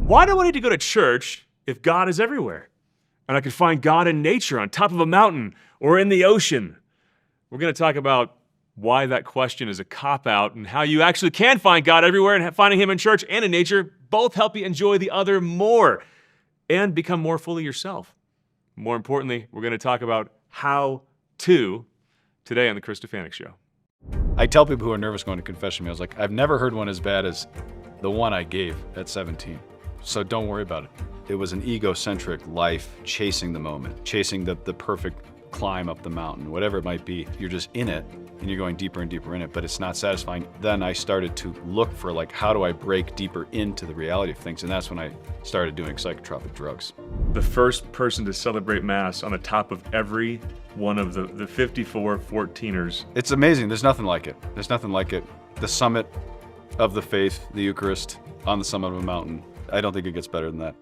Why do I need to go to church if God is everywhere? And I can find God in nature, on top of a mountain, or in the ocean. We're going to talk about why that question is a cop-out and how you actually can find God everywhere, and finding him in church and in nature both help you enjoy the other more and become more fully yourself. More importantly, we're going to talk about how to today on the Fr Nepil Show. I tell people who are nervous going to confession meals, like, I've never heard one as bad as the one I gave at 17. So don't worry about it. It was an egocentric life, chasing the moment, chasing the perfect climb up the mountain, whatever it might be. You're just in it and you're going deeper and deeper in it, but it's not satisfying. Then I started to look for, like, how do I break deeper into the reality of things? And that's when I started doing psychotropic drugs. The first person to celebrate Mass on the top of every one of the 54 14ers. It's amazing. There's nothing like it. There's nothing like it. The summit of the faith, the Eucharist, on the summit of a mountain. I don't think it gets better than that.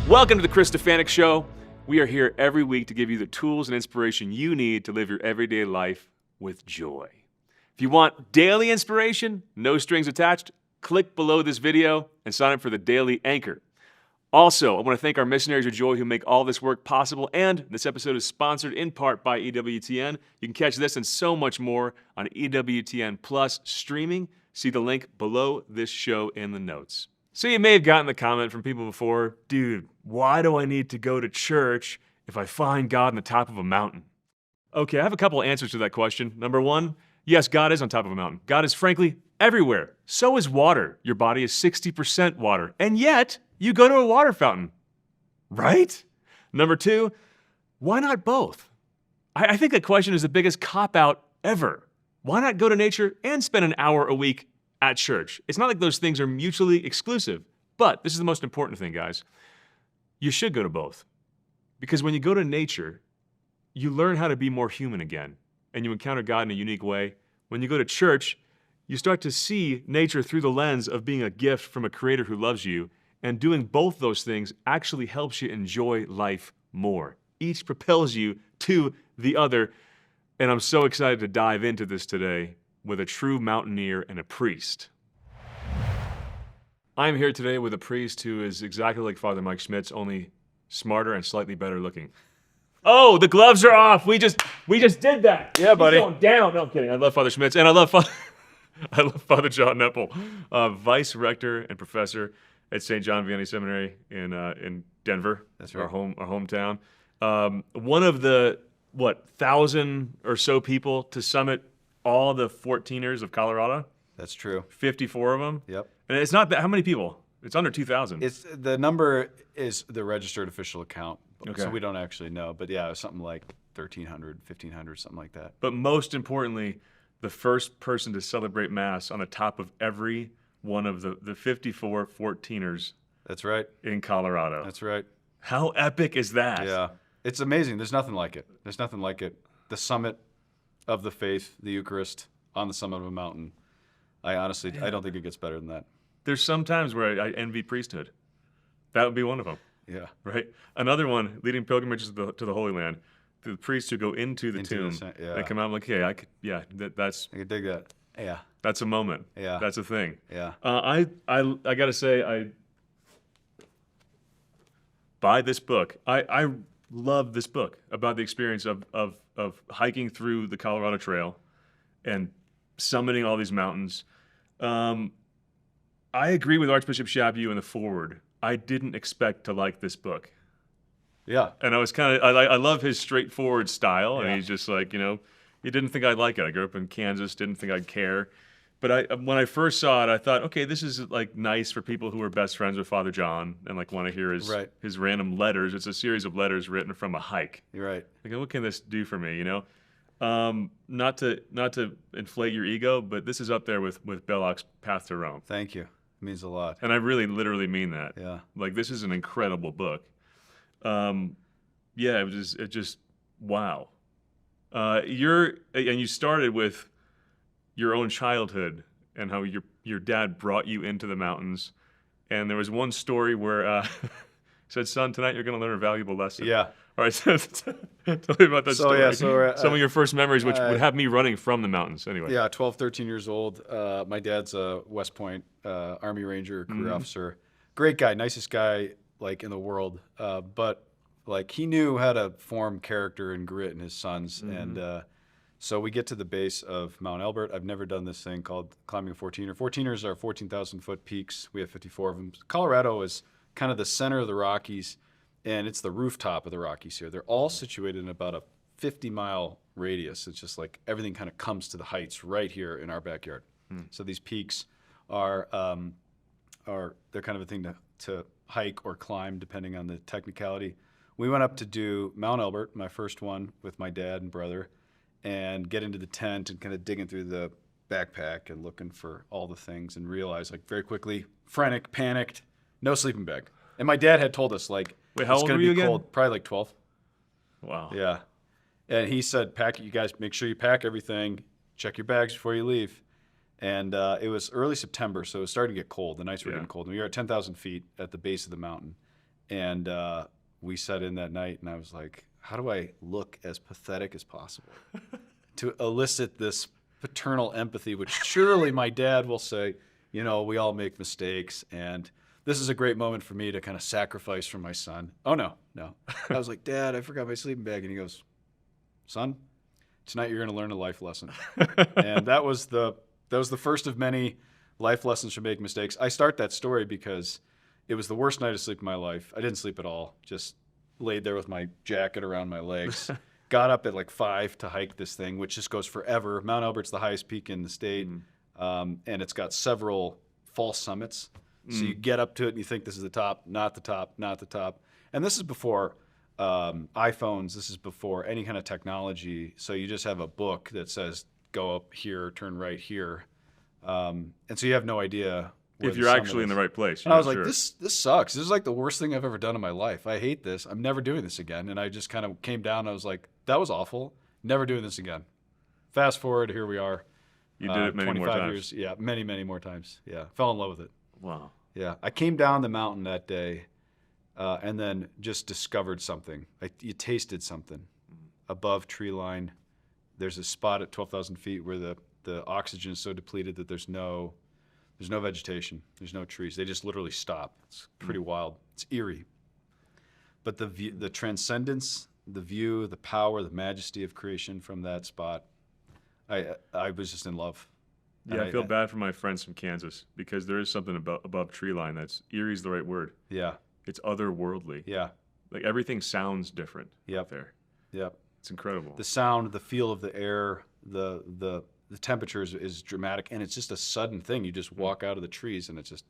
Welcome to the Fr Nepil Show. We are here every week to give you the tools and inspiration you need to live your everyday life with joy. If you want daily inspiration, no strings attached, click below this video and sign up for the Daily Anchor. Also, I want to thank our missionaries of joy who make all this work possible, and this episode is sponsored in part by EWTN. You can catch this and so much more on EWTN Plus streaming. See the link below this show in the notes. So you may have gotten the comment from people before, dude, why do I need to go to church if I find God on the top of a mountain? Okay, I have a couple answers to that question. Number one, yes, God is on top of a mountain. God is frankly everywhere. So is water. Your body is 60% water. And yet, you go to a water fountain, right? Number two, why not both? I think that question is the biggest cop-out ever. Why not go to nature and spend an hour a week at church? It's not like those things are mutually exclusive, but this is the most important thing, guys. You should go to both. Because when you go to nature, you learn how to be more human again, and you encounter God in a unique way. When you go to church, you start to see nature through the lens of being a gift from a creator who loves you, and doing both those things actually helps you enjoy life more. Each propels you to the other, and I'm so excited to dive into this today with a true mountaineer and a priest. I'm here today with a priest who is exactly like Father Mike Schmitz, only smarter and slightly better looking. Oh, the gloves are off. We just did that. Yeah, buddy. He's going down. No, I'm kidding. I love Father Schmitz, and I love Father John Nepil, vice rector and professor at St. John Vianney Seminary in Denver. That's right. Our hometown. One of the 1,000 or so people to summit all the 14ers of Colorado. That's true. 54 of them. Yep. And it's not that, how many people? It's under 2,000. It's the number is the registered official account, Okay. so we don't actually know. But yeah, something like 1,300, 1,500, something like that. But most importantly, the first person to celebrate Mass on the top of every one of the 54 14ers. That's right. In Colorado. That's right. How epic is that? Yeah, it's amazing. There's nothing like it. There's nothing like it. The summit of the faith, the Eucharist, on the summit of a mountain. I honestly, I don't think it gets better than that. There's some times where I envy priesthood. That would be one of them. Yeah. Right? Another one, leading pilgrimages to the Holy Land. The priests who go into the tomb yeah. and come out like, hey, I can dig that. Yeah. That's a moment. Yeah. That's a thing. Yeah. I got to say, I buy this book. I love this book about the experience of hiking through the Colorado Trail and summiting all these mountains. I agree with Archbishop Chaput in the foreword. I didn't expect to like this book. Yeah. And I was I love his straightforward style. Yeah. And he's just like, you didn't think I'd like it. I grew up in Kansas, didn't think I'd care. But when I first saw it, I thought, okay, this is like nice for people who are best friends with Father John and like want to hear his random letters. It's a series of letters written from a hike. You're right. Like, what can this do for me? Not to inflate your ego, but this is up there with Belloc's Path to Rome. Thank you. It means a lot. And I really, literally mean that. Yeah. Like, this is an incredible book. Yeah, it just wow. You started with your own childhood and how your dad brought you into the mountains. And there was one story where said, son, tonight you're going to learn a valuable lesson. Yeah. All right, so tell me about that story. Yeah, so some of your first memories, which would have me running from the mountains anyway. Yeah, 12, 13 years old. My dad's a West Point Army Ranger, career officer. Great guy, nicest guy like in the world. But like he knew how to form character and grit in his sons. And so we get to the base of Mount Elbert. I've never done this thing called climbing a 14er. 14ers are 14,000-foot peaks. We have 54 of them. Colorado is kind of the center of the Rockies, and it's the rooftop of the Rockies here. They're all situated in about a 50-mile radius. It's just like everything kind of comes to the heights right here in our backyard. So these peaks are they're kind of a thing to hike or climb depending on the technicality. We went up to do Mount Elbert, my first one, with my dad and brother, and get into the tent and kind of digging through the backpack and looking for all the things and realize like very quickly, frantic, panicked, no sleeping bag. And my dad had told us like, wait, how it's old going were to you be again? cold, probably like 12. Wow. Yeah. And he said, you guys make sure you pack everything, check your bags before you leave. And it was early September, so it was starting to get cold. The nights were getting cold. And we were at 10,000 feet at the base of the mountain. And we sat in that night, and I was like, how do I look as pathetic as possible to elicit this paternal empathy, which surely my dad will say, you know, we all make mistakes, and this is a great moment for me to kind of sacrifice for my son. Oh, no. I was like, Dad, I forgot my sleeping bag. And he goes, son, tonight you're going to learn a life lesson. And that was the first of many life lessons for making mistakes. I start that story because it was the worst night of sleep of my life. I didn't sleep at all, just laid there with my jacket around my legs. Got up at like 5 to hike this thing, which just goes forever. Mount Elbert's the highest peak in the state, and it's got several false summits. So you get up to it and you think this is the top, not the top, not the top. And this is before iPhones. This is before any kind of technology. So you just have a book that says, go up here, turn right here. And so you have no idea if you're actually in the right place. And I was like, this sucks. This is like the worst thing I've ever done in my life. I hate this. I'm never doing this again. And I just kind of came down and I was like, that was awful. Never doing this again. Fast forward, here we are. You did it many more times. Years. Yeah, many, many more times. Yeah, fell in love with it. Wow. Yeah, I came down the mountain that day and then just discovered something. You tasted something above tree line. There's a spot at 12,000 feet where the oxygen is so depleted that there's no vegetation. There's no trees. They just literally stop. It's pretty wild. It's eerie. But the transcendence, the view, the power, the majesty of creation from that spot, I was just in love. Yeah, I feel bad for my friends from Kansas because there is something above tree line that's eerie's the right word. Yeah. It's otherworldly. Yeah. Like everything sounds different up there. Yep. It's incredible. The sound, the feel of the air, the temperature is dramatic, and it's just a sudden thing. You just walk out of the trees, and it's just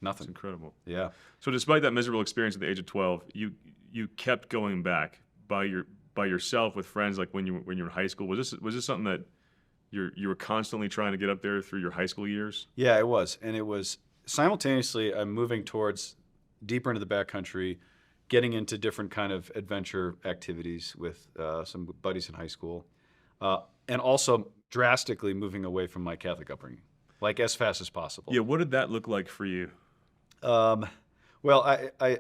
nothing. It's incredible. Yeah. So despite that miserable experience at the age of 12, you kept going back by yourself with friends, like when you were in high school. Was this something that you were constantly trying to get up there through your high school years? Yeah, it was, and it was simultaneously. I'm moving towards deeper into the backcountry, getting into different kind of adventure activities with some buddies in high school, and also drastically moving away from my Catholic upbringing, like as fast as possible. Yeah, what did that look like for you? Well, I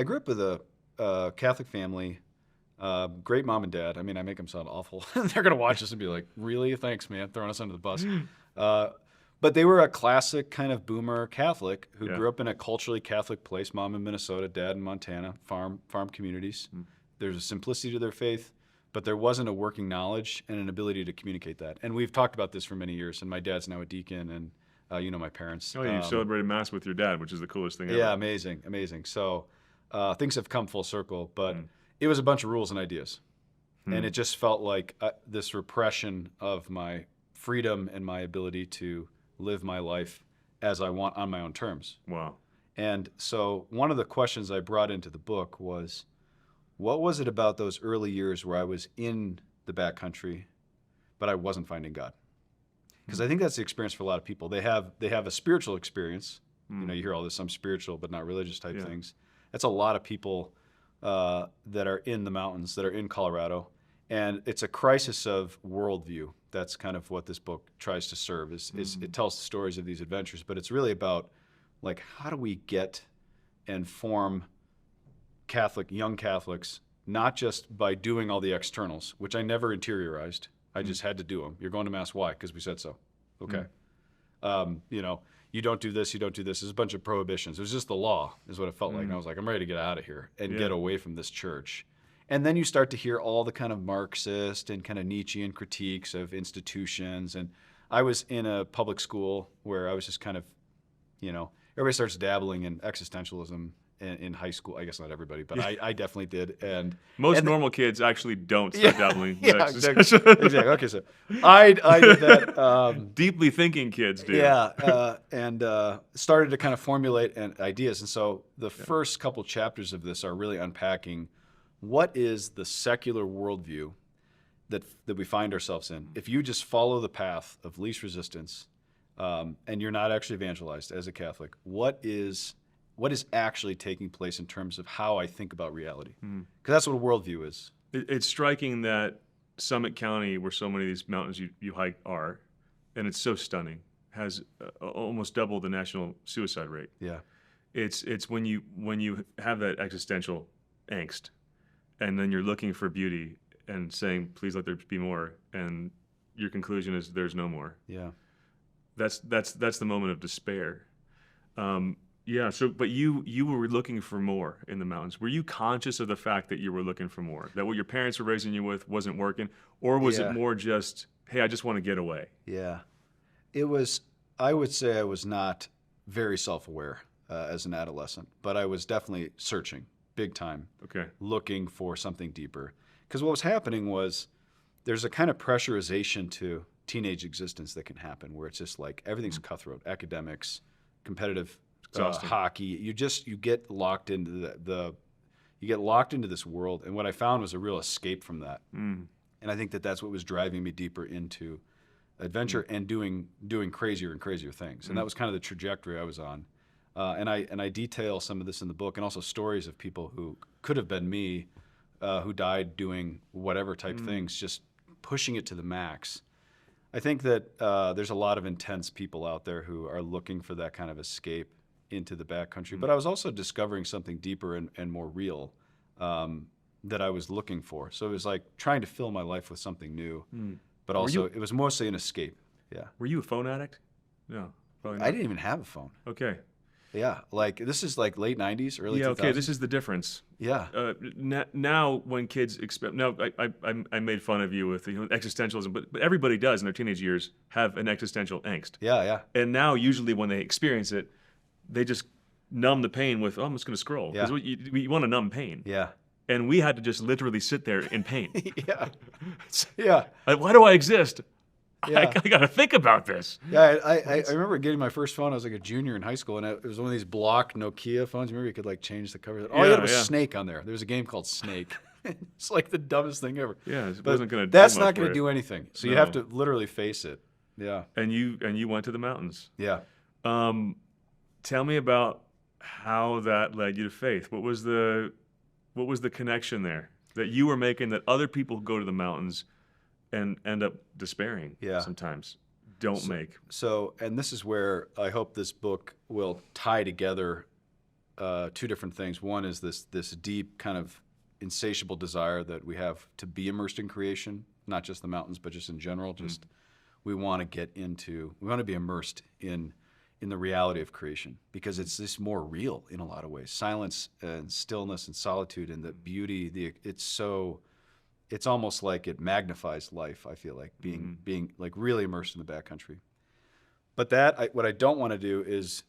grew up with a Catholic family, great mom and dad. I mean, I make them sound awful. They're going to watch this and be like, really? Thanks, man, throwing us under the bus. But they were a classic kind of boomer Catholic who grew up in a culturally Catholic place, mom in Minnesota, dad in Montana, farm communities. There's a simplicity to their faith, but there wasn't a working knowledge and an ability to communicate that. And we've talked about this for many years, and my dad's now a deacon, and you know my parents. Oh, you celebrated Mass with your dad, which is the coolest thing ever. Yeah, amazing. So things have come full circle, but it was a bunch of rules and ideas. And it just felt like this repression of my freedom and my ability to live my life as I want on my own terms. Wow. And so one of the questions I brought into the book was, what was it about those early years where I was in the backcountry, but I wasn't finding God? Because I think that's the experience for a lot of people. They have a spiritual experience. You know, you hear all this, I'm spiritual but not religious type things. That's a lot of people that are in the mountains, that are in Colorado. And it's a crisis of worldview. That's kind of what this book tries to serve. Is it tells the stories of these adventures, but it's really about like how do we get and form young Catholics, not just by doing all the externals, which I never interiorized. I just had to do them. You're going to Mass, why? Because we said so. Okay. You don't do this, you don't do this. There's a bunch of prohibitions. It was just the law, is what it felt like. And I was like, I'm ready to get out of here and get away from this church. And then you start to hear all the kind of Marxist and kind of Nietzschean critiques of institutions. And I was in a public school where I was just kind of, everybody starts dabbling in existentialism in high school. I guess not everybody, but I definitely did. And most normal kids actually don't start dabbling. Exactly. Okay, so I did that. Deeply thinking kids do. Yeah, and started to kind of formulate ideas. And so the first couple chapters of this are really unpacking what is the secular worldview that we find ourselves in. If you just follow the path of least resistance, and you're not actually evangelized as a Catholic, what is actually taking place in terms of how I think about reality? Because that's what a worldview is. It's striking that Summit County, where so many of these mountains you hike are, and it's so stunning, has almost double the national suicide rate. Yeah, it's when you have that existential angst, and then you're looking for beauty and saying, "Please let there be more," and your conclusion is there's no more. Yeah, that's the moment of despair. Yeah. So, but you were looking for more in the mountains. Were you conscious of the fact that you were looking for more? That what your parents were raising you with wasn't working, or was it more just, hey, I just want to get away? Yeah, it was. I would say I was not very self-aware as an adolescent, but I was definitely searching big time. Okay. Looking for something deeper, because what was happening was there's a kind of pressurization to teenage existence that can happen, where it's just like everything's cutthroat, academics, competitive. Hockey, you get locked into this world, and what I found was a real escape from that. And I think that's what was driving me deeper into adventure and doing crazier and crazier things. And that was kind of the trajectory I was on. And I detail some of this in the book, and also stories of people who could have been me, who died doing whatever type things, just pushing it to the max. I think that there's a lot of intense people out there who are looking for that kind of escape into the backcountry, but I was also discovering something deeper and more real that I was looking for. So it was like trying to fill my life with something new, but also it was mostly an escape. Yeah. Were you a phone addict? No, probably not. I didn't even have a phone. Okay. Yeah, like this is like late 90s, early 2000s. Yeah, okay, this is the difference. Yeah. Now when kids I made fun of you with existentialism, but everybody does in their teenage years have an existential angst. Yeah. And now usually when they experience it, they just numb the pain with, I'm just going to scroll. Because you want to numb pain. Yeah. And we had to just literally sit there in pain. Yeah. Why do I exist? Yeah. I got to think about this. Yeah, I remember getting my first phone. I was like a junior in high school, and it was one of these block Nokia phones. Remember, you could like change the cover. All you had was Snake on there. There was a game called Snake. It's like the dumbest thing ever. Yeah, it wasn't going to. That's not going to do anything. So you have to literally face it. Yeah. And you went to the mountains. Yeah. Tell me about how that led you to faith. What was the connection there that you were making that other people who go to the mountains and end up despairing sometimes don't make? So, and this is where I hope this book will tie together two different things. One is this deep kind of insatiable desire that we have to be immersed in creation, not just the mountains, but just in general. Just we want to be immersed in the reality of creation, because it's this more real in a lot of ways. Silence and stillness and solitude and the beauty, it's almost like it magnifies life, I feel like, being like really immersed in the backcountry. But what I don't want to do is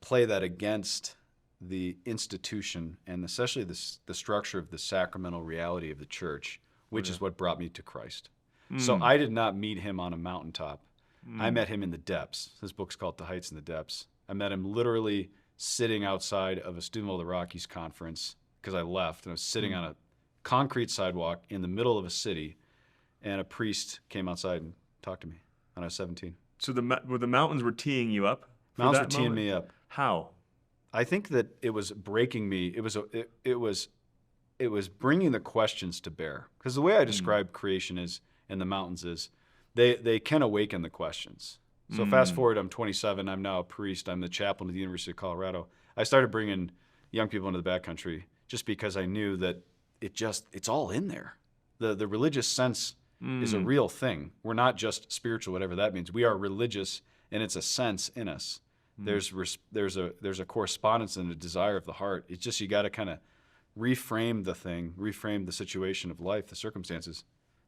play that against the institution and especially the structure of the sacramental reality of the church, which is what brought me to Christ. So I did not meet him on a mountaintop. I met him in the depths. This book's called The Heights and the Depths. I met him literally sitting outside of a Student of the Rockies conference, because I left, and I was sitting on a concrete sidewalk in the middle of a city, and a priest came outside and talked to me when I was 17. So the mountains were teeing you up? Mountains were teeing me up. How? I think that it was breaking me. It was bringing the questions to bear. Because the way I describe creation in the mountains is, they can awaken the questions. So fast forward, I'm 27, I'm now a priest, I'm the chaplain of the University of Colorado. I started bringing young people into the backcountry just because I knew that it's all in there. The religious sense is a real thing. We're not just spiritual, whatever that means. We are religious, and it's a sense in us. There's a correspondence and a desire of the heart. It's just you got to kind of reframe the thing, reframe the situation of life, the circumstances,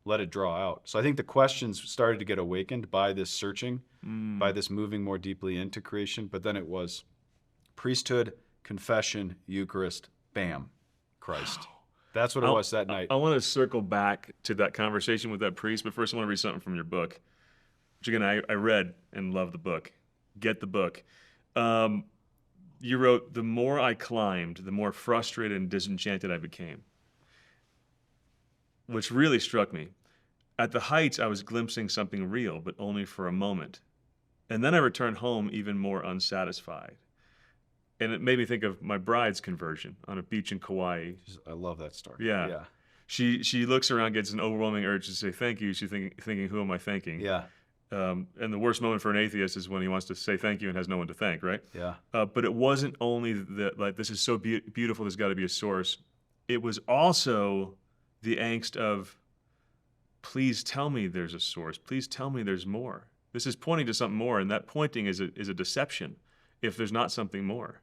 let it draw out. So I think the questions started to get awakened by this searching, by this moving more deeply into creation. But then it was priesthood, confession, Eucharist, bam, Christ. That's what it was that night. I want to circle back to that conversation with that priest, but first I want to read something from your book, which again, I read and love the book. Get the book. You wrote, "The more I climbed, the more frustrated and disenchanted I became," which really struck me. At the heights, I was glimpsing something real, but only for a moment. And then I returned home even more unsatisfied. And it made me think of my bride's conversion on a beach in Kauai. I love that story. Yeah. She looks around, gets an overwhelming urge to say thank you. She's thinking, who am I thanking? Yeah. And the worst moment for an atheist is when he wants to say thank you and has no one to thank, right? Yeah. But it wasn't only that, like, this is so beautiful, there's got to be a source. It was also the angst of, please tell me there's a source. Please tell me there's more. This is pointing to something more, and that pointing is a deception if there's not something more.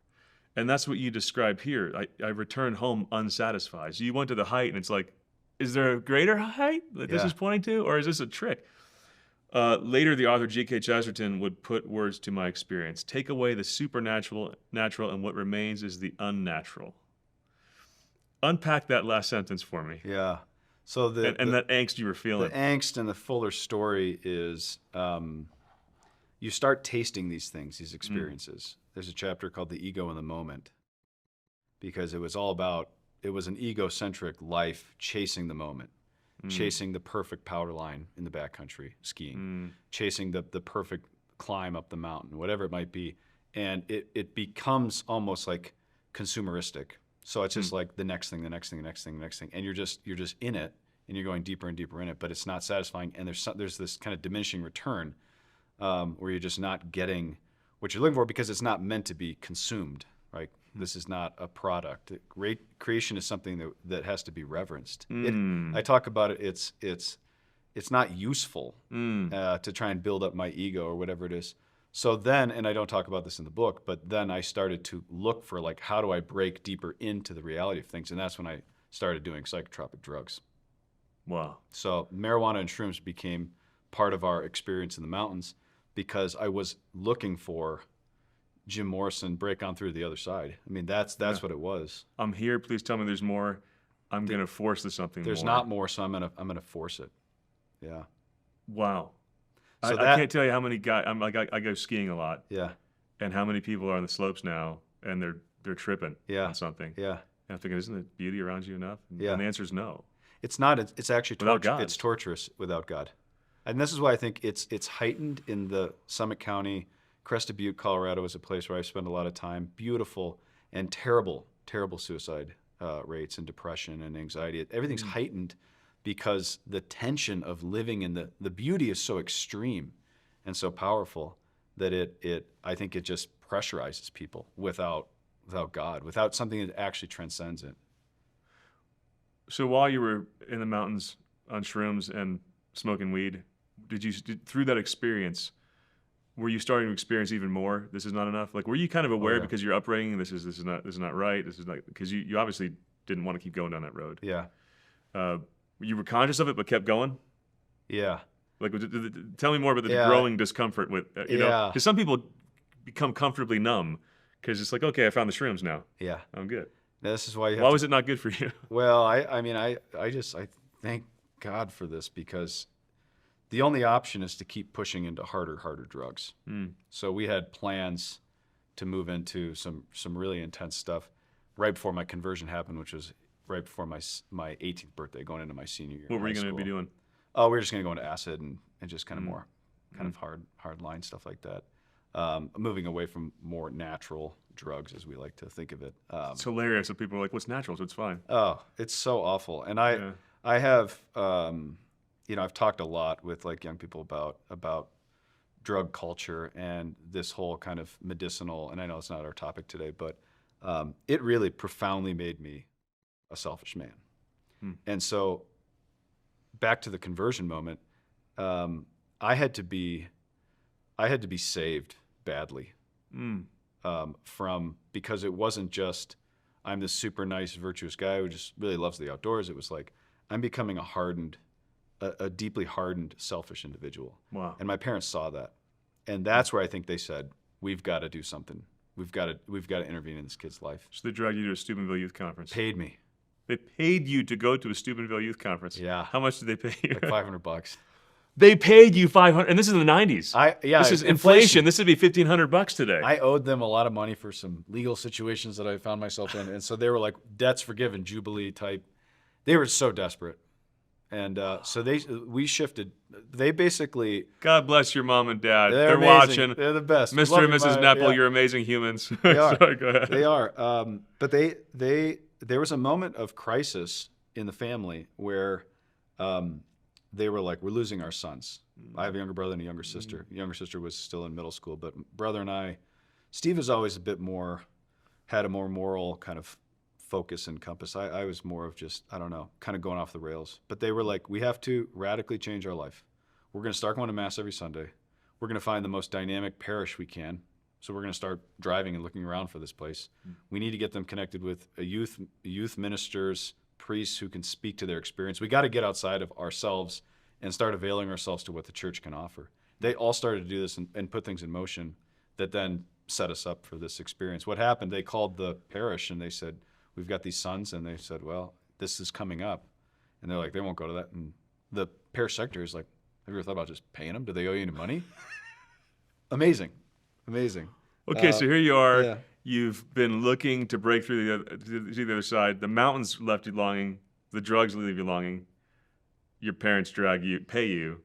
And that's what you describe here. I returned home unsatisfied. So you went to the height, and it's like, is there a greater height that this is pointing to, or is this a trick? Later, the author G.K. Chesterton would put words to my experience. Take away the supernatural, and what remains is the unnatural. Unpack that last sentence for me. Yeah. So that angst you were feeling. The angst and the fuller story is you start tasting these things, these experiences. There's a chapter called The Ego in the Moment, because it was an egocentric life chasing the moment, chasing the perfect powder line in the backcountry skiing, chasing the perfect climb up the mountain, whatever it might be. And it becomes almost like consumeristic. So it's just like the next thing, the next thing, the next thing, the next thing. And you're just in it, and you're going deeper and deeper in it, but it's not satisfying. And there's this kind of diminishing return where you're just not getting what you're looking for, because it's not meant to be consumed, right? This is not a product. Creation is something that has to be reverenced. I talk about it. It's not useful to try and build up my ego or whatever it is. So then, and I don't talk about this in the book, but then I started to look for, like, how do I break deeper into the reality of things? And that's when I started doing psychotropic drugs. Wow. So marijuana and shrooms became part of our experience in the mountains, because I was looking for Jim Morrison, break on through the other side. I mean, that's what it was. I'm here. Please tell me there's more. I'm going to force this something There's more. not more, so I'm gonna force it. Yeah. Wow. So I can't tell you how many guys. I go skiing a lot. Yeah. And how many people are on the slopes now, and they're tripping on something. Yeah. And I'm thinking, isn't the beauty around you enough? And Yeah. the answer is no. It's not. It's actually Without God. It's torturous without God. And this is why I think it's heightened in the Summit County. Crested Butte, Colorado is a place where I spend a lot of time. Beautiful and terrible suicide rates and depression and anxiety. Everything's heightened because the tension of living in the beauty is so extreme and so powerful that I think it just pressurizes people without God, without something that actually transcends it. So while you were in the mountains on shrooms and smoking weed, through that experience, were you starting to experience even more? This is not enough. Like, were you kind of aware because your upbringing? This is not right. This is not, because you obviously didn't want to keep going down that road. Yeah. You were conscious of it, but kept going. Yeah. Like, tell me more about the growing discomfort with you know, because some people become comfortably numb because it's like, okay, I found the shrooms now. Yeah. I'm good. Now, this is why Why was it not good for you? Well, I mean, I thank God for this, because the only option is to keep pushing into harder drugs. So we had plans to move into some really intense stuff right before my conversion happened, which was right before my 18th birthday, going into my senior year. What were you going to be doing? Oh, we were just going to go into acid and just kind of more kind of hard line stuff like that. Moving away from more natural drugs, as we like to think of it. It's hilarious that people are like, what's natural, so it's fine. Oh, it's so awful. And I have, I've talked a lot with, like, young people about drug culture and this whole kind of medicinal, and I know it's not our topic today, but it really profoundly made me a selfish man. And so back to the conversion moment, I had to be saved badly because it wasn't just I'm this super nice, virtuous guy who just really loves the outdoors. It was like I'm becoming a deeply hardened, selfish individual. Wow. And my parents saw that. And that's where I think they said, we've got to do something. We've got to intervene in this kid's life. So they dragged you to a Steubenville youth conference. Paid me. They paid you to go to a Steubenville youth conference. Yeah. How much did they pay you? Like $500. They paid you $500, and this is in the 90s. This is inflation. This would be $1,500 today. I owed them a lot of money for some legal situations that I found myself in, and so they were like debts forgiven, Jubilee type. They were so desperate, and so we shifted. They basically. God bless your mom and dad. They're amazing. Watching. They're the best. Mr. and Mrs. Nepil, you're amazing humans. They are. Sorry, go ahead. They are. But there was a moment of crisis in the family where. They were like, we're losing our sons. I have a younger brother and a younger sister. The younger sister was still in middle school, but brother and I, Steve was always had a more moral kind of focus and compass. I was more of just, I don't know, kind of going off the rails. But they were like, we have to radically change our life. We're going to start going to Mass every Sunday. We're going to find the most dynamic parish we can. So we're going to start driving and looking around for this place. We need to get them connected with youth ministers, priests who can speak to their experience. We got to get outside of ourselves and start availing ourselves to what the church can offer. They all started to do this and put things in motion that then set us up for this experience. What happened, they called the parish and they said, we've got these sons, and they said, well, this is coming up. And they're like, they won't go to that. And the parish secretary is like, have you ever thought about just paying them? Do they owe you any money? Amazing. Okay, so here you are. Yeah. You've been looking to break through to the other side. The mountains left you longing. The drugs leave you longing. Your parents pay you.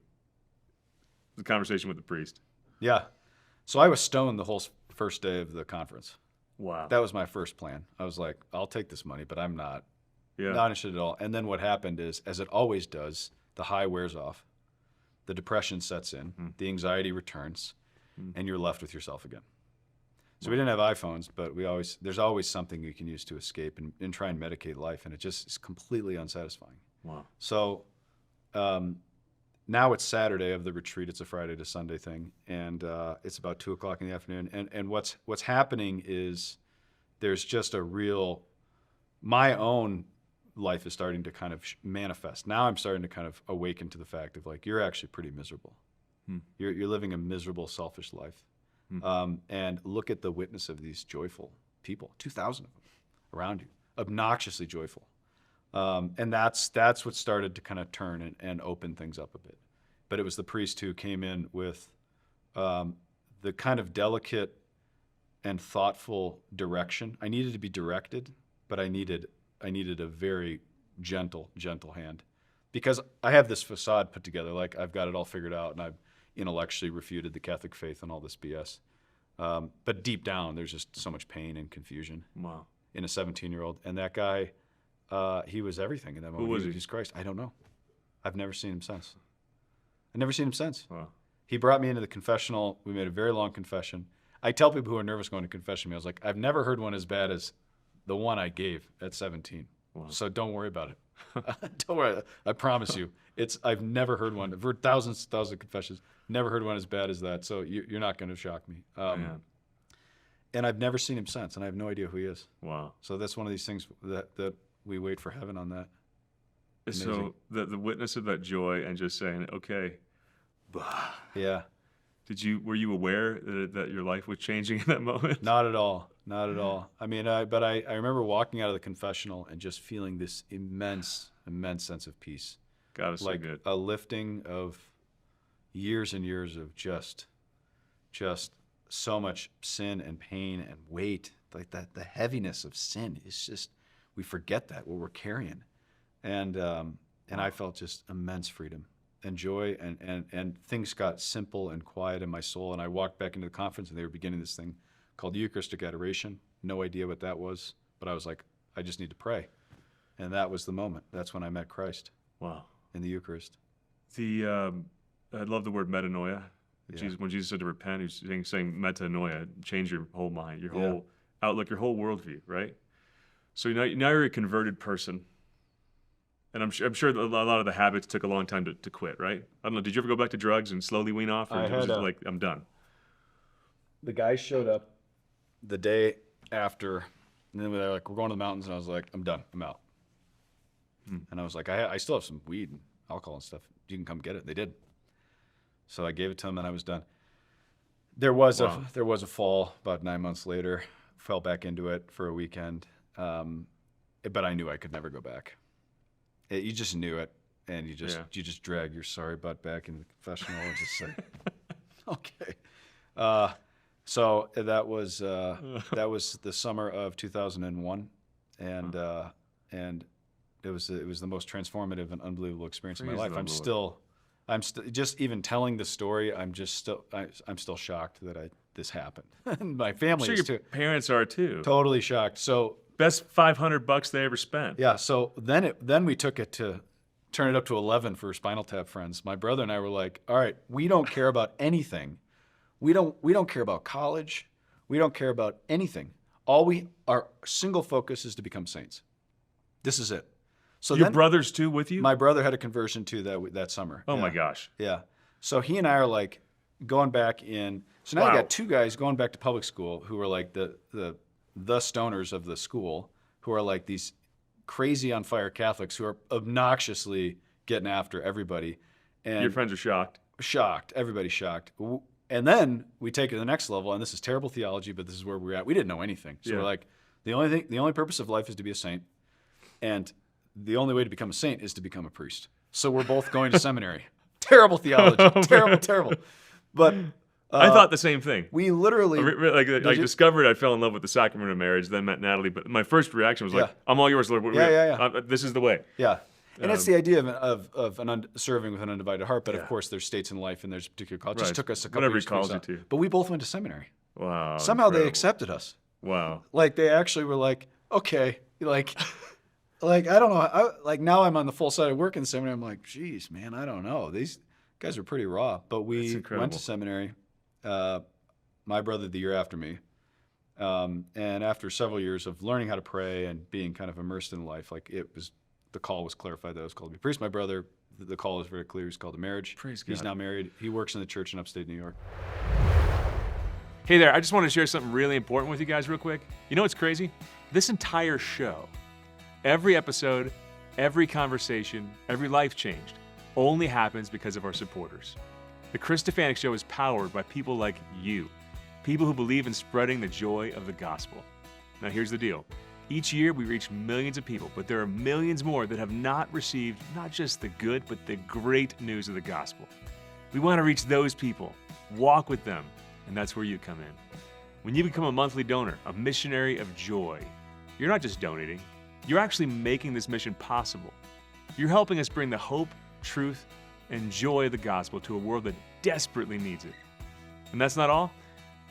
The conversation with the priest. Yeah. So I was stoned the whole first day of the conference. Wow. That was my first plan. I was like, I'll take this money, but I'm not interested at all. And then what happened is, as it always does, the high wears off. The depression sets in. The anxiety returns. And you're left with yourself again. So we didn't have iPhones, but there's always something you can use to escape and try and medicate life, and it just is completely unsatisfying. Wow. So now it's Saturday of the retreat. It's a Friday to Sunday thing, and it's about 2:00 in the afternoon. And what's happening is there's just my own life is starting to kind of manifest. Now I'm starting to kind of awaken to the fact of like, you're actually pretty miserable. You're living a miserable, selfish life. And look at the witness of these joyful people, 2,000 of them around you, obnoxiously joyful. And that's what started to kind of turn and open things up a bit. But it was the priest who came in with the kind of delicate and thoughtful direction. I needed to be directed, but I needed a very gentle hand. Because I have this facade put together, like I've got it all figured out, and I've intellectually refuted the Catholic faith and all this BS. But deep down, there's just so much pain and confusion. Wow. In a 17-year-old. And that guy, he was everything in that moment. Who was he? Jesus Christ. I don't know. I've never seen him since. Wow. He brought me into the confessional. We made a very long confession. I tell people who are nervous going to confession, I was like, I've never heard one as bad as the one I gave at 17. Wow. So don't worry about it. Don't worry. I promise you. I've never heard one. I've heard thousands of confessions. Never heard one as bad as that. So you're not going to shock me. And I've never seen him since, and I have no idea who he is. Wow. So that's one of these things that we wait for heaven on that. Amazing. So the witness of that joy and just saying, okay. Yeah. Were you aware that your life was changing in that moment? Not at all. I mean, but I remember walking out of the confessional and just feeling this immense sense of peace. God, it's like so good. A lifting of years and years of just so much sin and pain and weight. Like that, the heaviness of sin is just, we forget that, what we're carrying. And I felt just immense freedom and joy, and things got simple and quiet in my soul. And I walked back into the conference, and they were beginning this thing called Eucharistic Adoration. No idea what that was, but I was like, I just need to pray. And that was the moment. That's when I met Christ. Wow. In the Eucharist. I love the word metanoia. Yeah. When Jesus said to repent, he's saying metanoia, change your whole mind, your whole outlook, your whole worldview, right? So now you're a converted person. And I'm sure a lot of the habits took a long time to quit, right? I don't know. Did you ever go back to drugs and slowly wean off? Or was it like, I'm done? The guy showed up the day after, and then they're like, we're going to the mountains. And I was like, I'm done. I'm out. And I was like, I still have some weed and alcohol and stuff. You can come get it. They did. So I gave it to him and I was done. There was a fall about 9 months later. Fell back into it for a weekend. But I knew I could never go back. You just knew it, and you just drag your sorry butt back into the confessional and just say, okay. So that was the summer of 2001, and it was the most transformative and unbelievable experience of my life. I'm still just even telling the story. I'm still shocked that this happened. My family is too. Your parents are too. Totally shocked. So. Best $500 they ever spent. Yeah. So then we took it to turn it up to 11 for Spinal Tap friends. My brother and I were like, all right, we don't care about anything. We don't care about college. We don't care about anything. Our single focus is to become saints. This is it. So your brothers too with you? My brother had a conversion too that summer. Oh my gosh. Yeah. So he and I are like going back in. So now you got two guys going back to public school who are like the stoners of the school, who are like these crazy on fire Catholics who are obnoxiously getting after everybody. And your friends are shocked. Shocked. Everybody's shocked. And then we take it to the next level, and this is terrible theology, but this is where we're at. We didn't know anything. So we're like, the only purpose of life is to be a saint. And the only way to become a saint is to become a priest. So we're both going to seminary. Terrible theology. Terrible. But I thought the same thing. We literally... I discovered I fell in love with the sacrament of marriage, then met Natalie, but my first reaction was like, I'm all yours, Lord. This is the way. Yeah. And it's the idea of serving with an undivided heart, but of course there's states in life and there's a particular call. It just took us a couple years. Whatever he calls you to. But we both went to seminary. Wow. Somehow they accepted us. Wow. Like they actually were like, okay, like I don't know. Now I'm on the full side of work in seminary. I'm like, geez, man, I don't know. These guys are pretty raw. But we went to seminary. My brother the year after me. And after several years of learning how to pray and being kind of immersed in life, the call was clarified that I was called to be a priest. My brother, the call was very clear. He's called to marriage. Praise God. He's now married. He works in the church in upstate New York. Hey there, I just want to share something really important with you guys real quick. You know what's crazy? This entire show, every episode, every conversation, every life changed, only happens because of our supporters. The Chris Stefanick Show is powered by people like you, people who believe in spreading the joy of the gospel. Now here's the deal. Each year we reach millions of people, but there are millions more that have not received not just the good, but the great news of the gospel. We want to reach those people, walk with them, and that's where you come in. When you become a monthly donor, a missionary of joy, you're not just donating, you're actually making this mission possible. You're helping us bring the hope, truth, and joy of the gospel to a world that desperately needs it. And that's not all.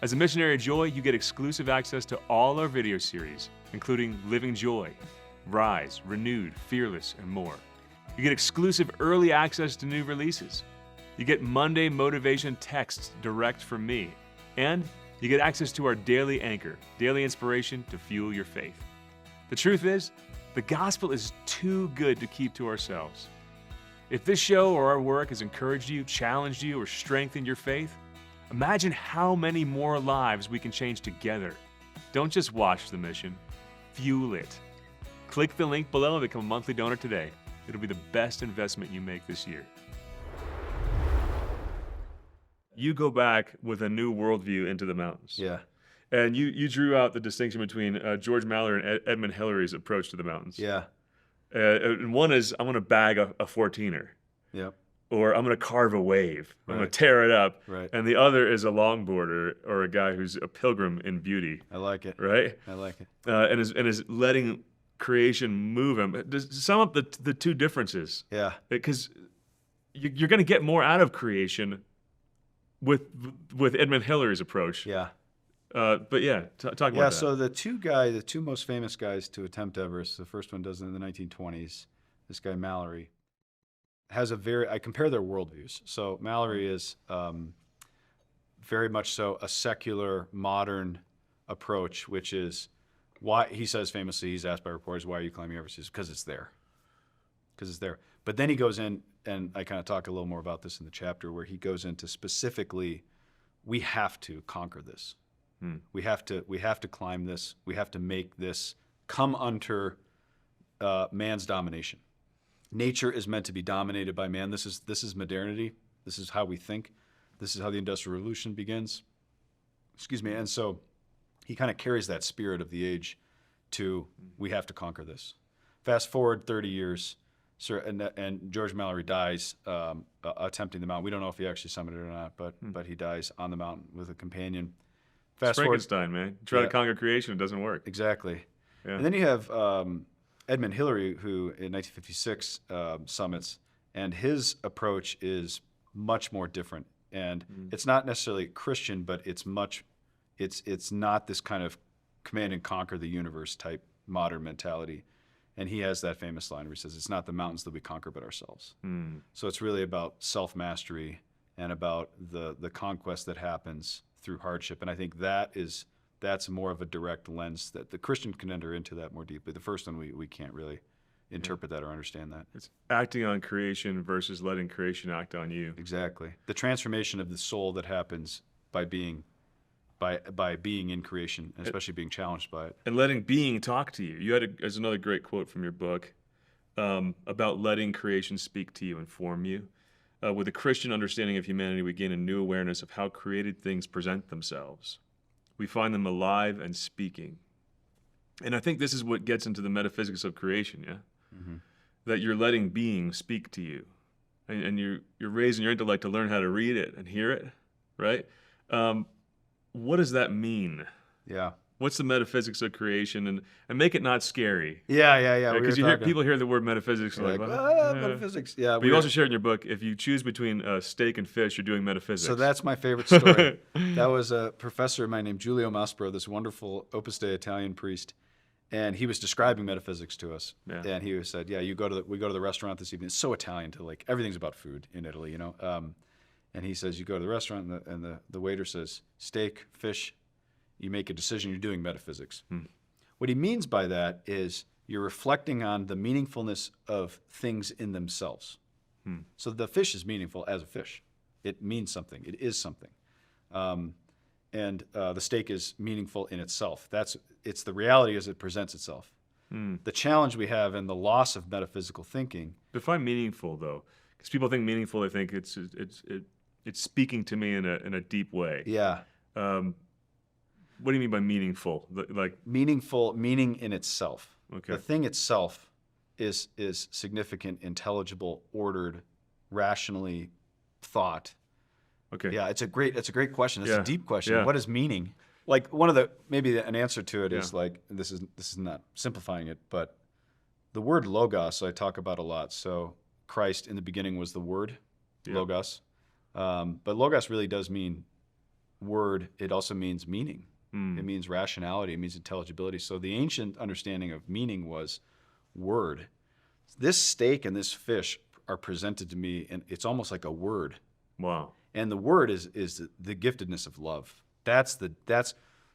As a missionary of joy, you get exclusive access to all our video series, including Living Joy, Rise, Renewed, Fearless, and more. You get exclusive early access to new releases. You get Monday motivation texts direct from me. And you get access to our daily anchor, daily inspiration to fuel your faith. The truth is, the gospel is too good to keep to ourselves. If this show or our work has encouraged you, challenged you, or strengthened your faith, imagine how many more lives we can change together. Don't just watch the mission, fuel it. Click the link below and become a monthly donor today. It'll be the best investment you make this year. You go back with a new worldview into the mountains. Yeah. And you drew out the distinction between George Mallory and Edmund Hillary's approach to the mountains. Yeah. And one is, I'm going to bag a 14er. Yep. Or I'm going to carve a wave. I'm going to tear it up. Right. And the other is a longboarder or a guy who's a pilgrim in beauty. I like it. Right? I like it. And is letting creation move him. Sum up the two differences. Yeah. Because you're going to get more out of creation with Edmund Hillary's approach. Yeah. But yeah, talk about that. Yeah, so the two most famous guys to attempt Everest, the first one does it in the 1920s, this guy Mallory, I compare their worldviews. So Mallory is very much so a secular, modern approach, which is Why, he says famously, he's asked by reporters, why are you climbing Everest? He says, because it's there. Because it's there. But then he goes in, and I kind of talk a little more about this in the chapter, where he goes into specifically, we have to conquer this. We have to climb this. We have to make this come under man's domination. Nature is meant to be dominated by man. This is modernity. This is how we think. This is how the Industrial Revolution begins. Excuse me. And so he kind of carries that spirit of the age to, we have to conquer this. Fast forward 30 years, and George Mallory dies attempting the mountain. We don't know if he actually summited it or not, but he dies on the mountain with a companion. Fast Frankenstein, man. You try to conquer creation, it doesn't work. Exactly. Yeah. And then you have Edmund Hillary, who in 1956 summits, and his approach is much more different. And it's not necessarily Christian, but it's not this kind of command and conquer the universe type modern mentality. And he has that famous line where he says, it's not the mountains that we conquer, but ourselves. So it's really about self-mastery and about the conquest that happens through hardship. And I think that's more of a direct lens that the Christian can enter into that more deeply. The first one, we can't really interpret that or understand that. It's acting on creation versus letting creation act on you. Exactly. The transformation of the soul that happens by being in creation, and especially being challenged by it. And letting being talk to you. You had there's another great quote from your book about letting creation speak to you and form you. With a Christian understanding of humanity, we gain a new awareness of how created things present themselves. We find them alive and speaking. And I think this is what gets into the metaphysics of creation, yeah? That you're letting being speak to you. And you're raising your intellect to learn how to read it and hear it, right? What does that mean? Yeah. What's the metaphysics of creation? And make it not scary. Yeah. Because people hear the word metaphysics and like, metaphysics. Yeah. But you also shared in your book, if you choose between steak and fish, you're doing metaphysics. So that's my favorite story. That was a professor of mine named Giulio Maspero, this wonderful Opus Dei Italian priest, and he was describing metaphysics to us. Yeah. And he said, "Yeah, we go to the restaurant this evening. It's so Italian to like everything's about food in Italy, you know." And he says, "You go to the restaurant, and the waiter says steak, fish." You make a decision, you're doing metaphysics. What he means by that is you're reflecting on the meaningfulness of things in themselves. So the fish is meaningful as a fish. It means something. It is something. And the steak is meaningful in itself. It's the reality as it presents itself. The challenge we have and the loss of metaphysical thinking. Define meaningful, though. Because people think meaningful, they think it's speaking to me in a deep way. Yeah. What do you mean by meaningful? Meaningful, meaning in itself. Okay. The thing itself is significant, intelligible, ordered, rationally thought. Okay. Yeah, it's a great question. It's a deep question. Yeah. What is meaning? Like maybe an answer to it is like, this is not simplifying it, but the word logos I talk about a lot. So Christ in the beginning was the word, logos. But logos really does mean word. It also means meaning. It means rationality. It means intelligibility. So the ancient understanding of meaning was word. This steak and this fish are presented to me, and it's almost like a word. Wow. And the word is the giftedness of love. That's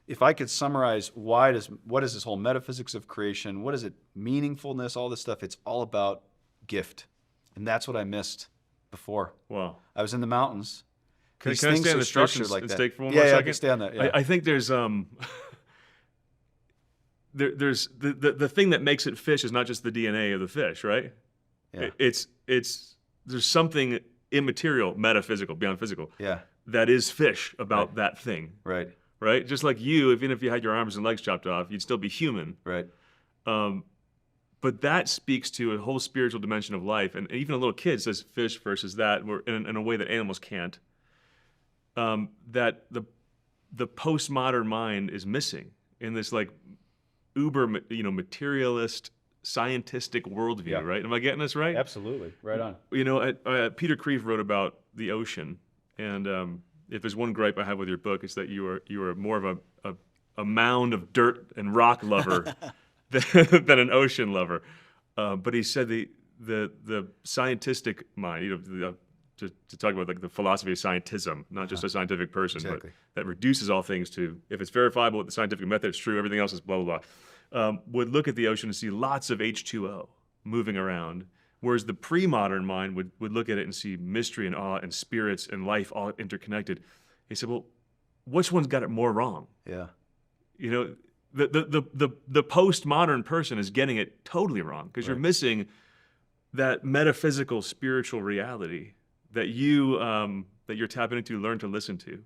if I could summarize what is this whole metaphysics of creation? What is it? Meaningfulness, all this stuff. It's all about gift, and that's what I missed before. Wow. I was in the mountains. Can I stay on the structured like that? Steak for one more second? I can stay on that. Yeah. I think there's there's the thing that makes it fish is not just the DNA of the fish, right? Yeah. It's there's something immaterial, metaphysical, beyond physical. Yeah. That is fish about that thing. Right. Right. Just like you, even if you had your arms and legs chopped off, you'd still be human. Right. But that speaks to a whole spiritual dimension of life, and even a little kid says fish versus that, in a way that animals can't. That the postmodern mind is missing in this like uber materialist scientistic worldview, right? Am I getting this right? Absolutely, right on. Peter Kreeft wrote about the ocean, and if there's one gripe I have with your book, it's that you are more of a mound of dirt and rock lover than an ocean lover. But he said the scientistic mind, to talk about like the philosophy of scientism, not just a scientific person, exactly. but that reduces all things to, if it's verifiable with the scientific method, it's true, everything else is blah, blah, would look at the ocean and see lots of H2O moving around, whereas the pre-modern mind would look at it and see mystery and awe and spirits and life all interconnected. He said, well, which one's got it more wrong? Yeah. You know, the postmodern person is getting it totally wrong because you're missing that metaphysical spiritual reality that you're tapping into, learn to listen to.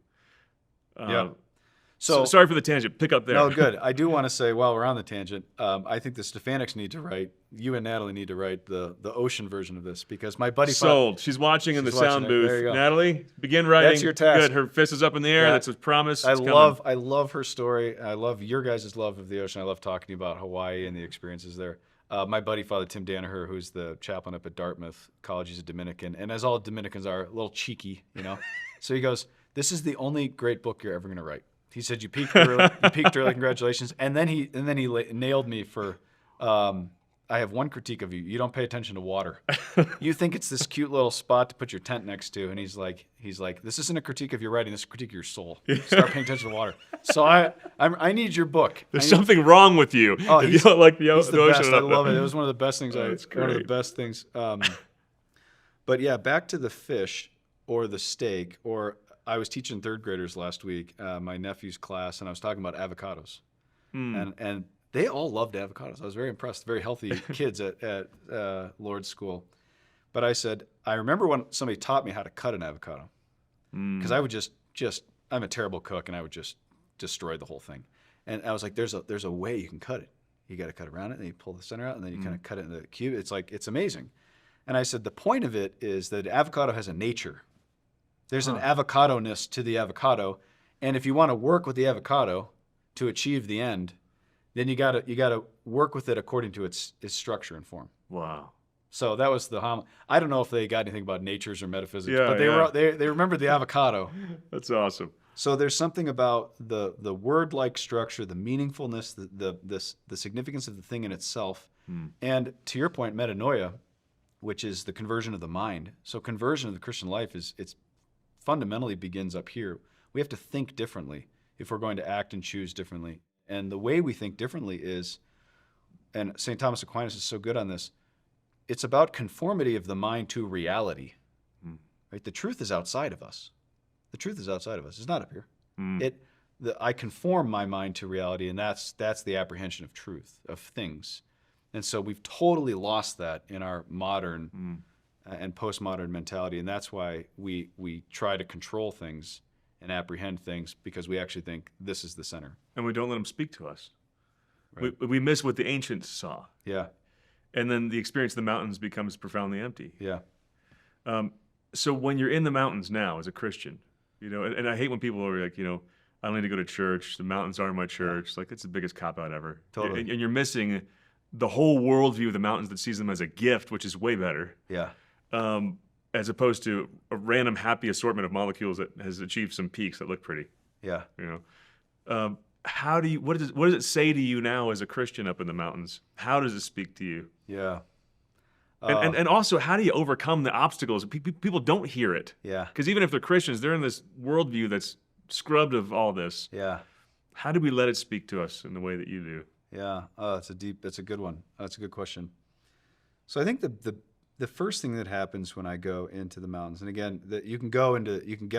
So sorry for the tangent. Pick up there. No, good. I do want to say, while we're on the tangent, I think the Stefanicks need to write, you and Natalie need to write the ocean version of this, because my buddy... Sold. She's watching in the sound booth. There you go. Natalie, begin writing. That's your task. Good. Her fist is up in the air. Yeah. That's a promise. I love her story. I love your guys' love of the ocean. I love talking about Hawaii and the experiences there. My buddy, Father Tim Danaher, who's the chaplain up at Dartmouth College, he's a Dominican, and as all Dominicans are, a little cheeky, you know. So he goes, "This is the only great book you're ever going to write." He said, "You peaked early. You peaked early. Congratulations." And then he nailed me for. I have one critique of you. You don't pay attention to water. You think it's this cute little spot to put your tent next to, and he's like, "This isn't a critique of your writing. This is a critique of your soul. Start paying attention to water." So I need your book. There's something wrong with you. Oh, if you don't like the best. ocean. I love it. It was one of the best things. That's one of the great. best things. But yeah, back to the fish or the steak. Or I was teaching third graders last week, my nephew's class, and I was talking about avocados, and they all loved avocados. I was very impressed. Very healthy kids at Lord's School. But I said, I remember when somebody taught me how to cut an avocado, because I would just I'm a terrible cook, and I would just destroy the whole thing. And I was like, there's a way you can cut it. You got to cut around it, and then you pull the center out, and then you kind of cut it into the cube. It's amazing. And I said, the point of it is that avocado has a nature. There's an avocado-ness to the avocado, and if you want to work with the avocado to achieve the end, then you gotta work with it according to its structure and form. Wow. So that was the homily. I don't know if they got anything about natures or metaphysics, but they remembered the avocado. That's awesome. So there's something about the word-like structure, the meaningfulness, the significance of the thing in itself, and to your point, metanoia, which is the conversion of the mind. So conversion of the Christian life it's fundamentally begins up here. We have to think differently if we're going to act and choose differently. And the way we think differently is, and St. Thomas Aquinas is so good on this, it's about conformity of the mind to reality. Right? The truth is outside of us. The truth is outside of us. It's not up here. I conform my mind to reality, and that's the apprehension of truth, of things. And so we've totally lost that in our modern and postmodern mentality, and that's why we try to control things and apprehend things, because we actually think this is the center. And we don't let them speak to us. Right. We miss what the ancients saw. Yeah. And then the experience of the mountains becomes profoundly empty. Yeah. So when you're in the mountains now as a Christian, you know, and I hate when people are like, you know, I don't need to go to church. The mountains aren't my church. Like, it's the biggest cop-out ever. Totally. And you're missing the whole worldview of the mountains that sees them as a gift, which is way better. Yeah. As opposed to a random happy assortment of molecules that has achieved some peaks that look pretty. Yeah. You know, what does it say to you now as a Christian up in the mountains? How does it speak to you? Yeah. And also, how do you overcome the obstacles? People don't hear it. Yeah. Because even if they're Christians, they're in this worldview that's scrubbed of all this. Yeah. How do we let it speak to us in the way that you do? Yeah. That's a good one. That's a good question. So I think the first thing that happens when I go into the mountains, and again, you can get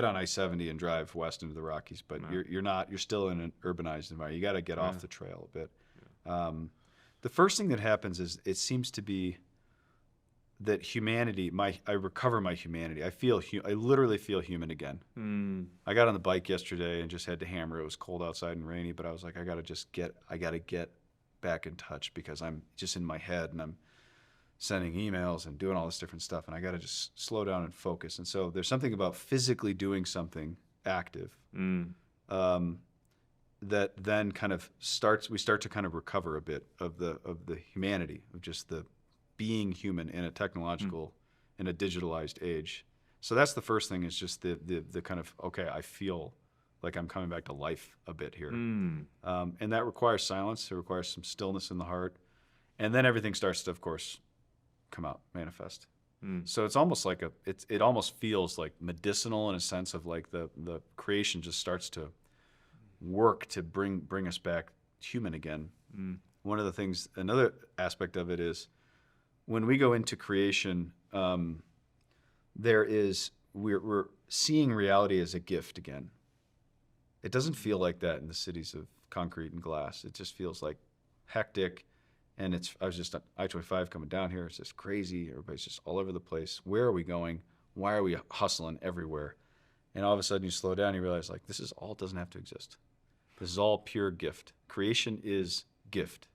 on I-70 and drive west into the Rockies, but you're still in an urbanized environment. You got to get off the trail a bit. Yeah. The first thing that happens is it seems to be that humanity, I recover my humanity. I literally feel human again. I got on the bike yesterday and just had to hammer. It was cold outside and rainy, but I was like, I got to get back in touch, because I'm just in my head and I'm sending emails and doing all this different stuff, and I got to just slow down and focus. And so there's something about physically doing something active that then kind of we start to kind of recover a bit of the humanity, of just the being human in a technological, in a digitalized age. So that's the first thing, is just the kind of, okay, I feel like I'm coming back to life a bit here. And that requires silence. It requires some stillness in the heart. And then everything starts to, of course, come out, manifest. So it's almost like it almost feels like medicinal, in a sense of like the creation just starts to work to bring us back human again. one of the things, another aspect of it is when we go into creation, we're seeing reality as a gift again. It doesn't feel like that in the cities of concrete and glass. It just feels like hectic. And I was just on I-25 coming down here. It's just crazy. Everybody's just all over the place. Where are we going? Why are we hustling everywhere? And all of a sudden you slow down and you realize, like, this is all doesn't have to exist. This is all pure gift. Creation is gift.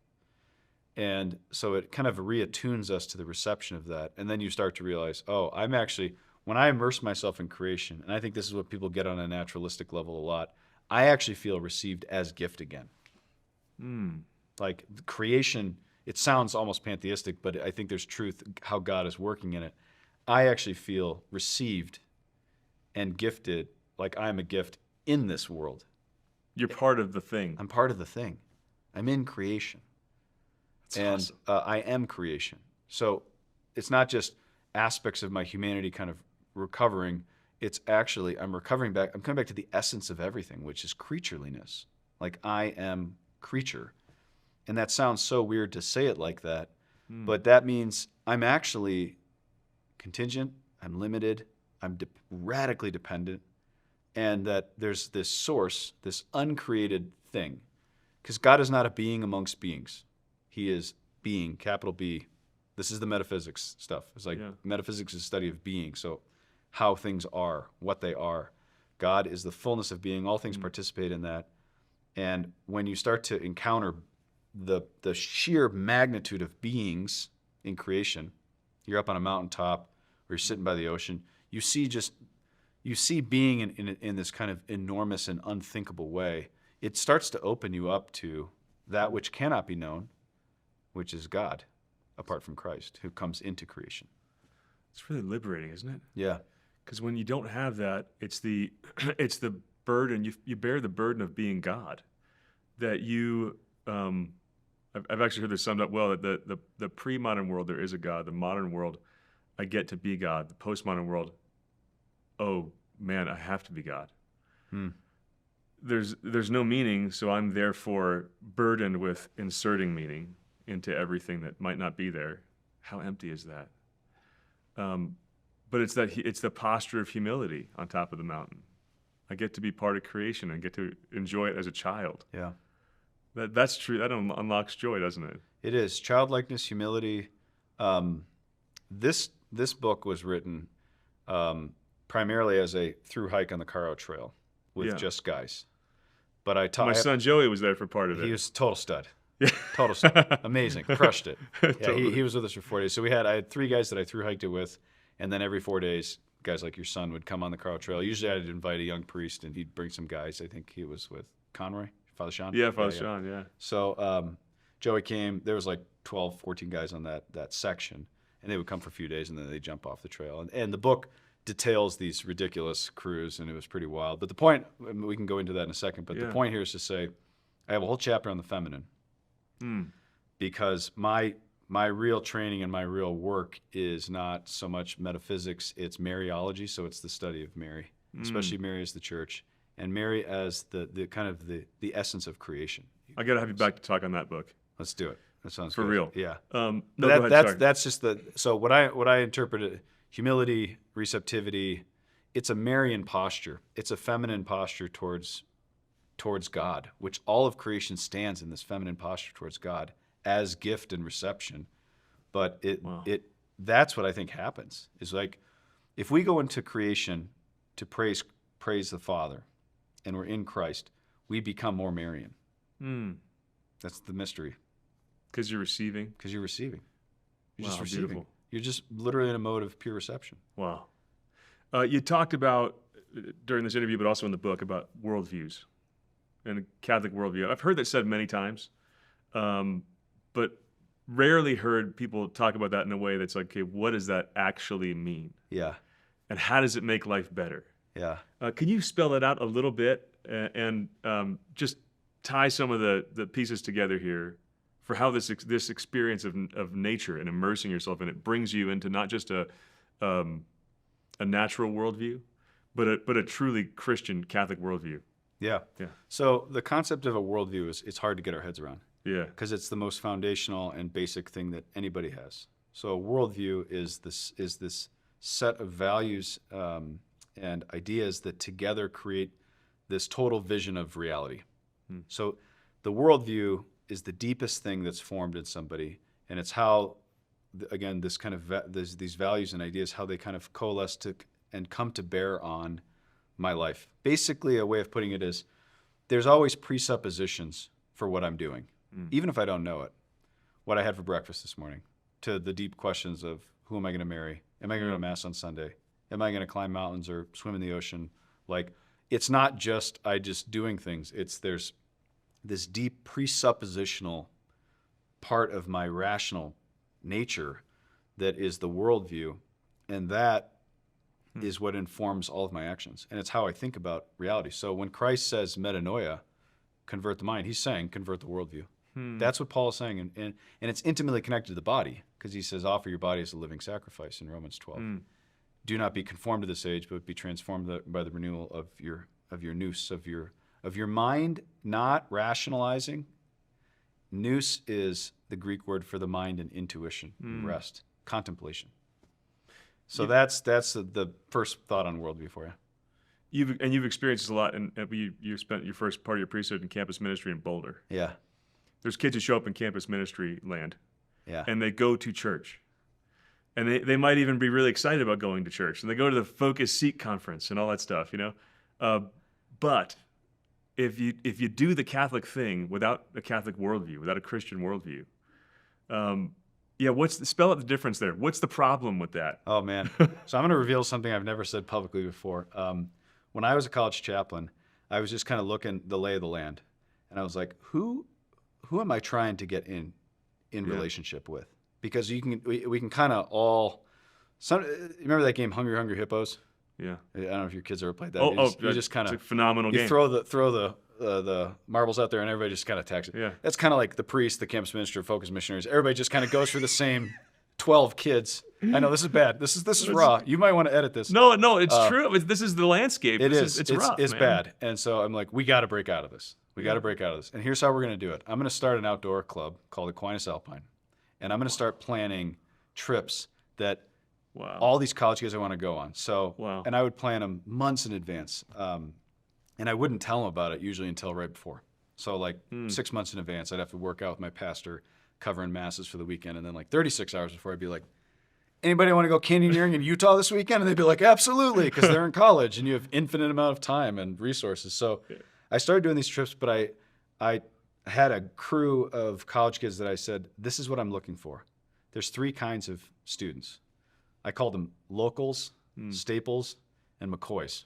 And so it kind of reattunes us to the reception of that. And then you start to realize, oh, when I immerse myself in creation, and I think this is what people get on a naturalistic level a lot, I actually feel received as gift again. Like creation, it sounds almost pantheistic, but I think there's truth, how God is working in it. I actually feel received and gifted like I'm a gift in this world. You're part of the thing. I'm part of the thing. I'm in creation. That's awesome. I am creation. So it's not just aspects of my humanity kind of recovering. It's actually, I'm coming back to the essence of everything, which is creatureliness. Like I am creature. And that sounds so weird to say it like that, but that means I'm actually contingent, I'm limited, I'm radically dependent, and that there's this source, this uncreated thing. Because God is not a being amongst beings. He is being, capital B. This is the metaphysics stuff. It's like metaphysics is a study of being, so how things are, what they are. God is the fullness of being. All things participate in that. And when you start to encounter the sheer magnitude of beings in creation, you're up on a mountaintop or you're sitting by the ocean, you see being in this kind of enormous and unthinkable way. It starts to open you up to that which cannot be known, which is God, apart from Christ, who comes into creation. It's really liberating, isn't it? Yeah. Because when you don't have that, it's the burden, you bear the burden of being God. That you, I've actually heard this summed up well, that the pre-modern world, there is a God. The modern world, I get to be God. The postmodern world, oh man, I have to be God. There's no meaning, so I'm therefore burdened with inserting meaning into everything that might not be there. How empty is that? But it's the posture of humility on top of the mountain. I get to be part of creation and get to enjoy it as a child. Yeah. That's true. That unlocks joy, doesn't it? It is. Childlikeness, humility. This book was written primarily as a through hike on the Caro Trail with just guys. But I taught. My son Joey was there for part of it. He was total stud. Yeah. Total stud. Amazing. Crushed it. Totally. Yeah, he was with us for 4 days. So I had 3 guys that I through hiked it with, and then every 4 days, guys like your son would come on the Caro Trail. Usually I'd invite a young priest, and he'd bring some guys. I think he was with Conroy, Father Sean. Yeah, Father Sean, yeah. So Joey came. There was like 12, 14 guys on that section, and they would come for a few days, and then they'd jump off the trail. And the book details these ridiculous crews, and it was pretty wild. But the point, we can go into that in a second, but the point here is to say I have a whole chapter on the feminine because my real training and my real work is not so much metaphysics, it's Mariology, so it's the study of Mary, especially Mary as the church, and Mary as the kind of the essence of creation. I got to have you back to talk on that book. Let's do it. That sounds for good. real. Yeah. No, go ahead, that's just so what I interpreted humility, receptivity. It's a Marian posture. It's a feminine posture towards God, which all of creation stands in this feminine posture towards God as gift and reception. But that's what I think happens. Is like if we go into creation to praise the Father, and we're in Christ, we become more Marian. That's the mystery. Because you're receiving. You're just receiving. Beautiful. You're just literally in a mode of pure reception. Wow. You talked about, during this interview, but also in the book, about worldviews and Catholic worldview. I've heard that said many times, but rarely heard people talk about that in a way that's like, okay, what does that actually mean? Yeah. And how does it make life better? Yeah. Can you spell that out a little bit and just tie some of the pieces together here for how this experience of nature and immersing yourself in it brings you into not just a natural worldview, but a truly Christian Catholic worldview? Yeah. Yeah. So the concept of a worldview it's hard to get our heads around. Yeah. Because it's the most foundational and basic thing that anybody has. So a worldview is this set of values and ideas that together create this total vision of reality. So the worldview is the deepest thing that's formed in somebody, and it's how, again, this kind of these values and ideas, how they kind of coalesce to and come to bear on my life. Basically, a way of putting it is, there's always presuppositions for what I'm doing, even if I don't know it. What I had for breakfast this morning, to the deep questions of who am I going to marry? Am I going to go to Mass on Sunday? Am I going to climb mountains or swim in the ocean? Like, it's not just I just doing things. There's this deep presuppositional part of my rational nature that is the worldview, and that is what informs all of my actions. And it's how I think about reality. So when Christ says metanoia, convert the mind, he's saying convert the worldview. That's what Paul is saying. And it's intimately connected to the body, because he says offer your body as a living sacrifice in Romans 12. Do not be conformed to this age, but be transformed by the renewal of your nous, of your mind, not rationalizing. Nous is the Greek word for the mind and intuition, rest, contemplation. So that's the first thought on worldview for you. You've experienced this a lot, and you spent your first part of your priesthood in campus ministry in Boulder. Yeah. There's kids who show up in campus ministry land, Yeah. and they go to church. And they might even be really excited about going to church. And they go to the Focus Seek conference and all that stuff, you know? But if you do the Catholic thing without a Catholic worldview, without a Christian worldview, spell out the difference there. What's the problem with that? Oh, man. So I'm going to reveal something I've never said publicly before. When I was a college chaplain, I was just kind of looking the lay of the land. And I was like, who am I trying to get in relationship with? Because we can kind of all. Remember that game, Hungry Hungry Hippos? Yeah. I don't know if your kids ever played that. You just kind of a phenomenal game. You throw the marbles out there, and everybody just kind of attacks it. Yeah. That's kind of like the priest, the campus minister, focus missionaries. Everybody just kind of goes for the same 12 kids. I know this is bad. This is raw. You might want to edit this. No, it's true. This is the landscape. It's rough. It's man. bad. And so I'm like, we got to break out of this. We got to break out of this. And here's how we're going to do it. I'm going to start an outdoor club called Aquinas Alpine. And I'm going to start planning trips that all these college kids I want to go on. So, and I would plan them months in advance. And I wouldn't tell them about it usually until right before. So like 6 months in advance, I'd have to work out with my pastor, covering masses for the weekend. And then like 36 hours before, I'd be like, anybody want to go canyoneering in Utah this weekend? And they'd be like, absolutely, because they're in college and you have infinite amount of time and resources. So I started doing these trips, but I had a crew of college kids that I said, this is what I'm looking for. There's 3 kinds of students. I called them locals, staples, and McCoys.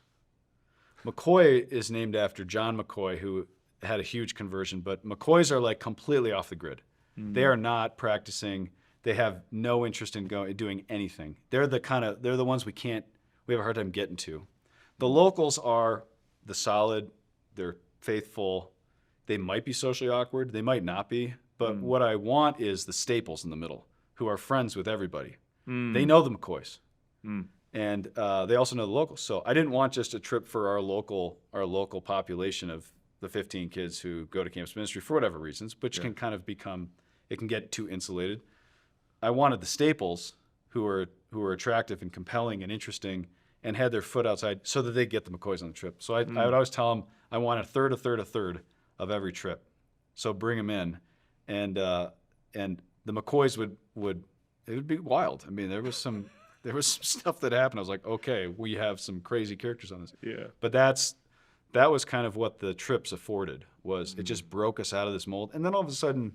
McCoy is named after John McCoy, who had a huge conversion, but McCoys are like completely off the grid. They are not practicing. They have no interest in doing anything. They're the ones we have a hard time getting to. The locals are the solid, they're faithful. They might be socially awkward, they might not be, but what I want is the staples in the middle, who are friends with everybody. They know the McCoys, and they also know the locals. So I didn't want just a trip for our local population of the 15 kids who go to campus ministry for whatever reasons, which can kind of it can get too insulated. I wanted the staples who were attractive and compelling and interesting and had their foot outside so that they get the McCoys on the trip. So I would always tell them I want a third of every trip. So bring them in, and the McCoys would it would be wild. I mean, there was some stuff that happened. I was like, okay, we have some crazy characters on this. Yeah. But that was kind of what the trips afforded. It just broke us out of this mold. And then all of a sudden,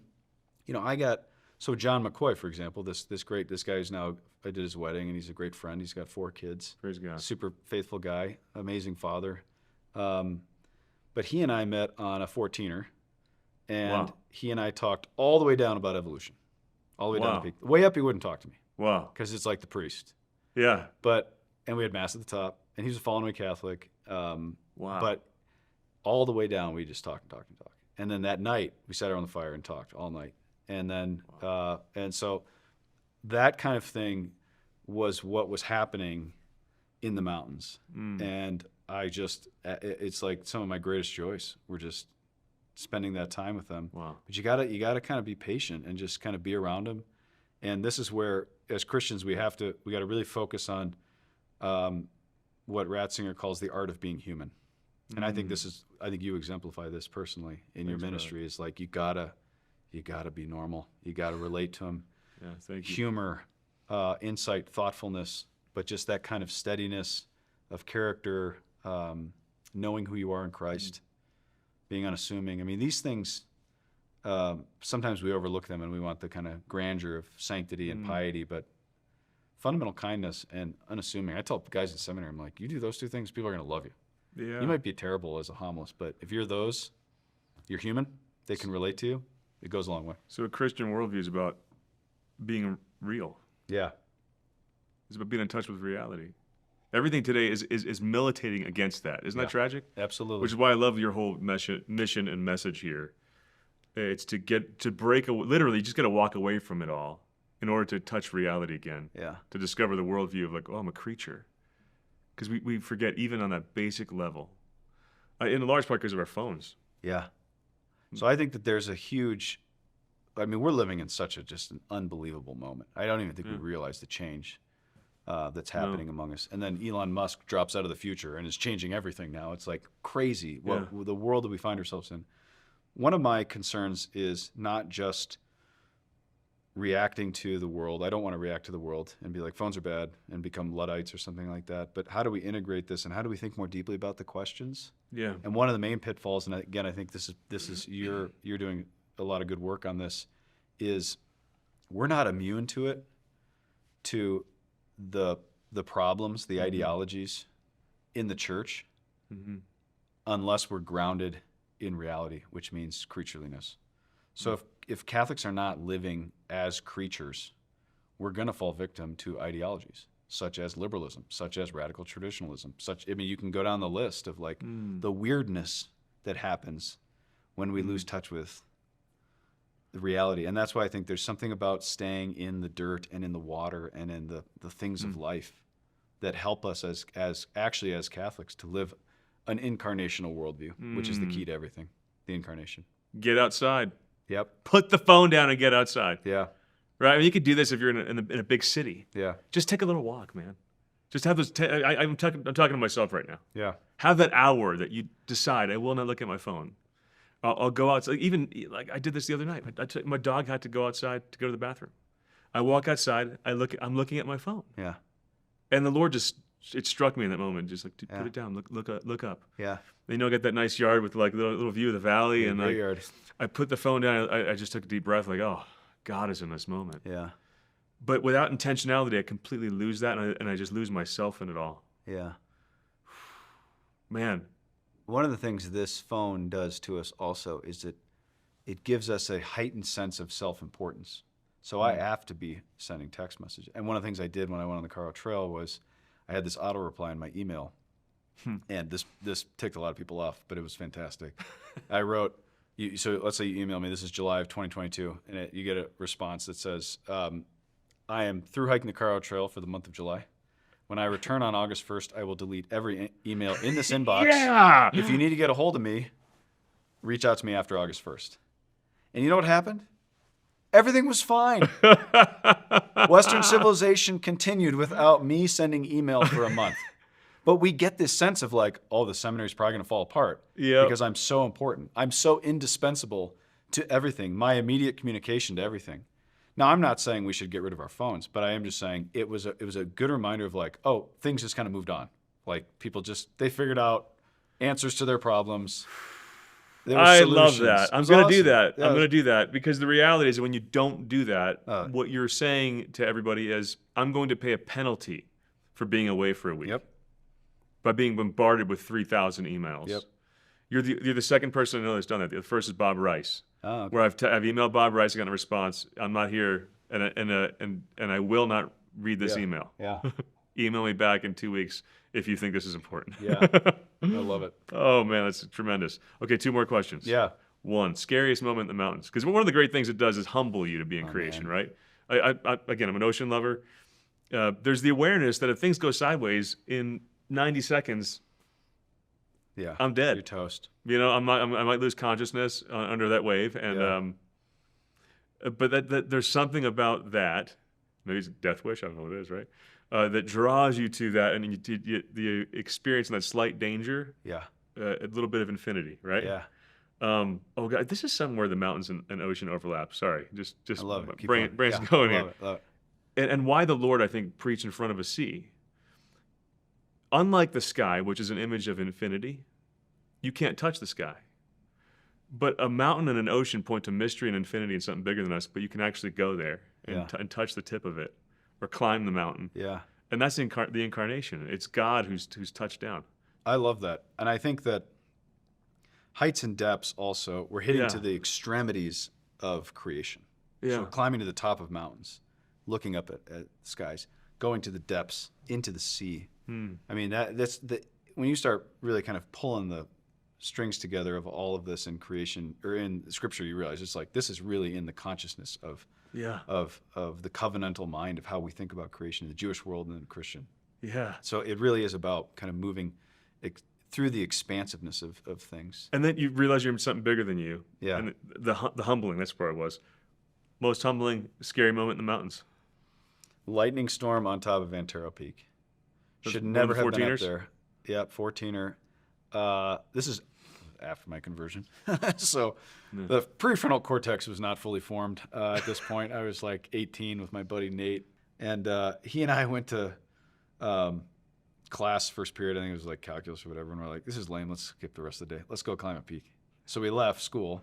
so John McCoy, for example, this guy who's now, I did his wedding, and he's a great friend. He's got 4 kids. Praise God. Super faithful guy, amazing father. But he and I met on a 14er, and he and I talked all the way down about evolution. All the way down the peak. Way up, he wouldn't talk to me. Wow. Because it's like the priest. Yeah. And we had Mass at the top, and he was a fallen away Catholic. Wow. But all the way down, we just talked. And then that night, we sat around the fire and talked all night. And then, and so that kind of thing was what was happening in the mountains. And it's like some of my greatest joys were just spending that time with them. Wow. But you gotta kind of be patient and just kind of be around them. And this is where, as Christians, we got to really focus on what Ratzinger calls the art of being human. And I think you exemplify this personally in your ministry. Is like you gotta be normal. You gotta relate to them. Yeah, thank you. Humor, insight, thoughtfulness, but just that kind of steadiness of character, knowing who you are in Christ, being unassuming. I mean, these things, sometimes we overlook them and we want the kind of grandeur of sanctity and piety, but fundamental kindness and unassuming. I tell guys in seminary, I'm like, you do those two things, people are going to love you. Yeah. You might be terrible as a homilist, but if you're human, they can relate to you, it goes a long way. So a Christian worldview is about being real. Yeah. It's about being in touch with reality. Everything today is militating against that. Isn't that tragic? Absolutely. Which is why I love your whole mission and message here. It's to break, literally, you just got to walk away from it all in order to touch reality again. Yeah. To discover the worldview of like, oh, I'm a creature. Because we forget even on that basic level, in large part because of our phones. Yeah. So I think that there's we're living in just an unbelievable moment. I don't even think we realize the change that's happening among us. And then Elon Musk drops out of the future and is changing everything now. It's like crazy the world that we find ourselves in. One of my concerns is not just reacting to the world. I don't want to react to the world and be like, phones are bad and become Luddites or something like that. But how do we integrate this and how do we think more deeply about the questions? Yeah. And one of the main pitfalls, and again, I think this is you're doing a lot of good work on this, is we're not immune to it, to the problems, the ideologies in the church, unless we're grounded in reality, which means creatureliness. So if Catholics are not living as creatures, we're going to fall victim to ideologies such as liberalism, such as radical traditionalism, you can go down the list of like the weirdness that happens when we lose touch with the reality. And that's why I think there's something about staying in the dirt and in the water and in the things of life that help us as Catholics to live an incarnational worldview, which is the key to everything, the incarnation. Get outside. Yep. Put the phone down and get outside. Yeah. Right? I mean, you could do this if you're in a big city. Yeah. Just take a little walk, man. Just have those. I'm talking to myself right now. Yeah. Have that hour that you decide I will not look at my phone. I'll go outside. Even like I did this the other night. My dog had to go outside to go to the bathroom. I walk outside. I'm looking at my phone. Yeah. And the Lord it struck me in that moment. Just like, put it down. Look up. Yeah. I got that nice yard with like little view of the valley, and great yard. I put the phone down. I just took a deep breath, like, oh, God is in this moment. Yeah. But without intentionality, I completely lose that, and I just lose myself in it all. Yeah. Man. One of the things this phone does to us also is that it gives us a heightened sense of self-importance. So I have to be sending text messages. And one of the things I did when I went on the Colorado Trail was I had this auto reply in my email. And this ticked a lot of people off, but it was fantastic. I wrote, so let's say you email me, this is July of 2022, and you get a response that says, I am through hiking the Colorado Trail for the month of July. When I return on August 1st, I will delete every email in this inbox. Yeah! If you need to get a hold of me, reach out to me after August 1st. And you know what happened? Everything was fine. Western civilization continued without me sending email for a month. But we get this sense of like, oh, the seminary's probably going to fall apart because I'm so important. I'm so indispensable to everything, my immediate communication to everything. Now, I'm not saying we should get rid of our phones, but I am just saying it was a good reminder of like, oh, things just kind of moved on. Like people they figured out answers to their problems. I love that. I'm going to do that. Yeah. I'm going to do that because the reality is that when you don't do that, what you're saying to everybody is, I'm going to pay a penalty for being away for a week. Yep. By being bombarded with 3,000 emails. Yep. You're the second person I know that's done that. The first is Bob Rice, where I've emailed Bob Rice, I got a response. I'm not here, and I will not read this email. Yeah. Email me back in 2 weeks if you think this is important. Yeah. I love it. Oh man, that's tremendous. Okay, 2 more questions. Yeah. 1, scariest moment in the mountains, because one of the great things it does is humble you to be in creation, right? Again, I'm an ocean lover. There's the awareness that if things go sideways in 90 seconds, Yeah. I'm dead. You're toast. You know, I might lose consciousness under that wave, and but that there's something about that. Maybe it's a death wish. I don't know what it is, right? That draws you to that, and the experience and that slight danger. Yeah. A little bit of infinity, right? Yeah. Oh God, this is somewhere the mountains and ocean overlap. Sorry, just I love it. Keep brain's going. going I here. love it. And why the Lord, I think, preached in front of a sea. Unlike the sky, which is an image of infinity, you can't touch the sky. But a mountain and an ocean point to mystery and infinity and something bigger than us, but you can actually go there and, and touch the tip of it or climb the mountain. Yeah. And that's the incarnation. It's God who's touched down. I love that. And I think that heights and depths also, we're hitting to the extremities of creation. Yeah. So we're climbing to the top of mountains, looking up at skies, going to the depths, into the sea. I mean, that's when you start really kind of pulling the strings together of all of this in creation or in Scripture, you realize it's like this is really in the consciousness of the covenantal mind of how we think about creation in the Jewish world and the Christian. Yeah. So it really is about kind of moving through the expansiveness of things. And then you realize you're something bigger than you. Yeah. And the humbling, that's where I was. Most humbling, scary moment in the mountains. Lightning storm on top of Antero Peak. Should One never of the have been up 14ers? there. Yep, 14er. This is after my conversion. So the prefrontal cortex was not fully formed at this point. I was like 18 with my buddy Nate. And he and I went to class first period. I think it was like calculus or whatever. And we're like, this is lame. Let's skip the rest of the day. Let's go climb a peak. So we left school.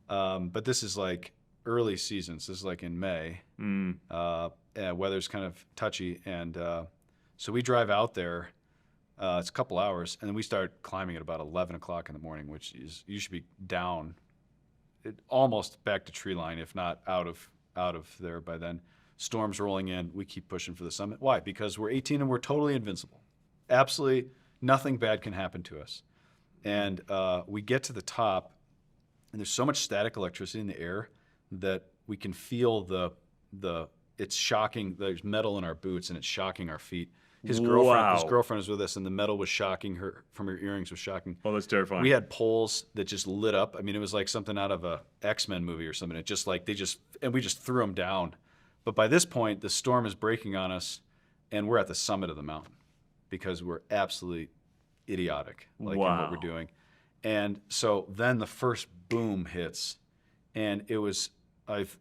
But this is like early seasons. This is like in May. Weather's kind of touchy. And so we drive out there. It's a couple hours, and then we start climbing at about 11 o'clock in the morning, which is you should be down, almost back to tree line, if not out of there by then. Storms rolling in. We keep pushing for the summit. Why? Because we're 18 and we're totally invincible. Absolutely nothing bad can happen to us. And we get to the top, and there's so much static electricity in the air that we can feel it's shocking. There's metal in our boots, and it's shocking our feet. His girlfriend was with us, and the metal was shocking her from her earrings was shocking. Oh, that's terrifying. We had poles that just lit up. I mean, it was like something out of a X-Men movie or something. It just like we just threw them down. But by this point, the storm is breaking on us, and we're at the summit of the mountain because we're absolutely idiotic in what we're doing. And so then the first boom hits, and it was I've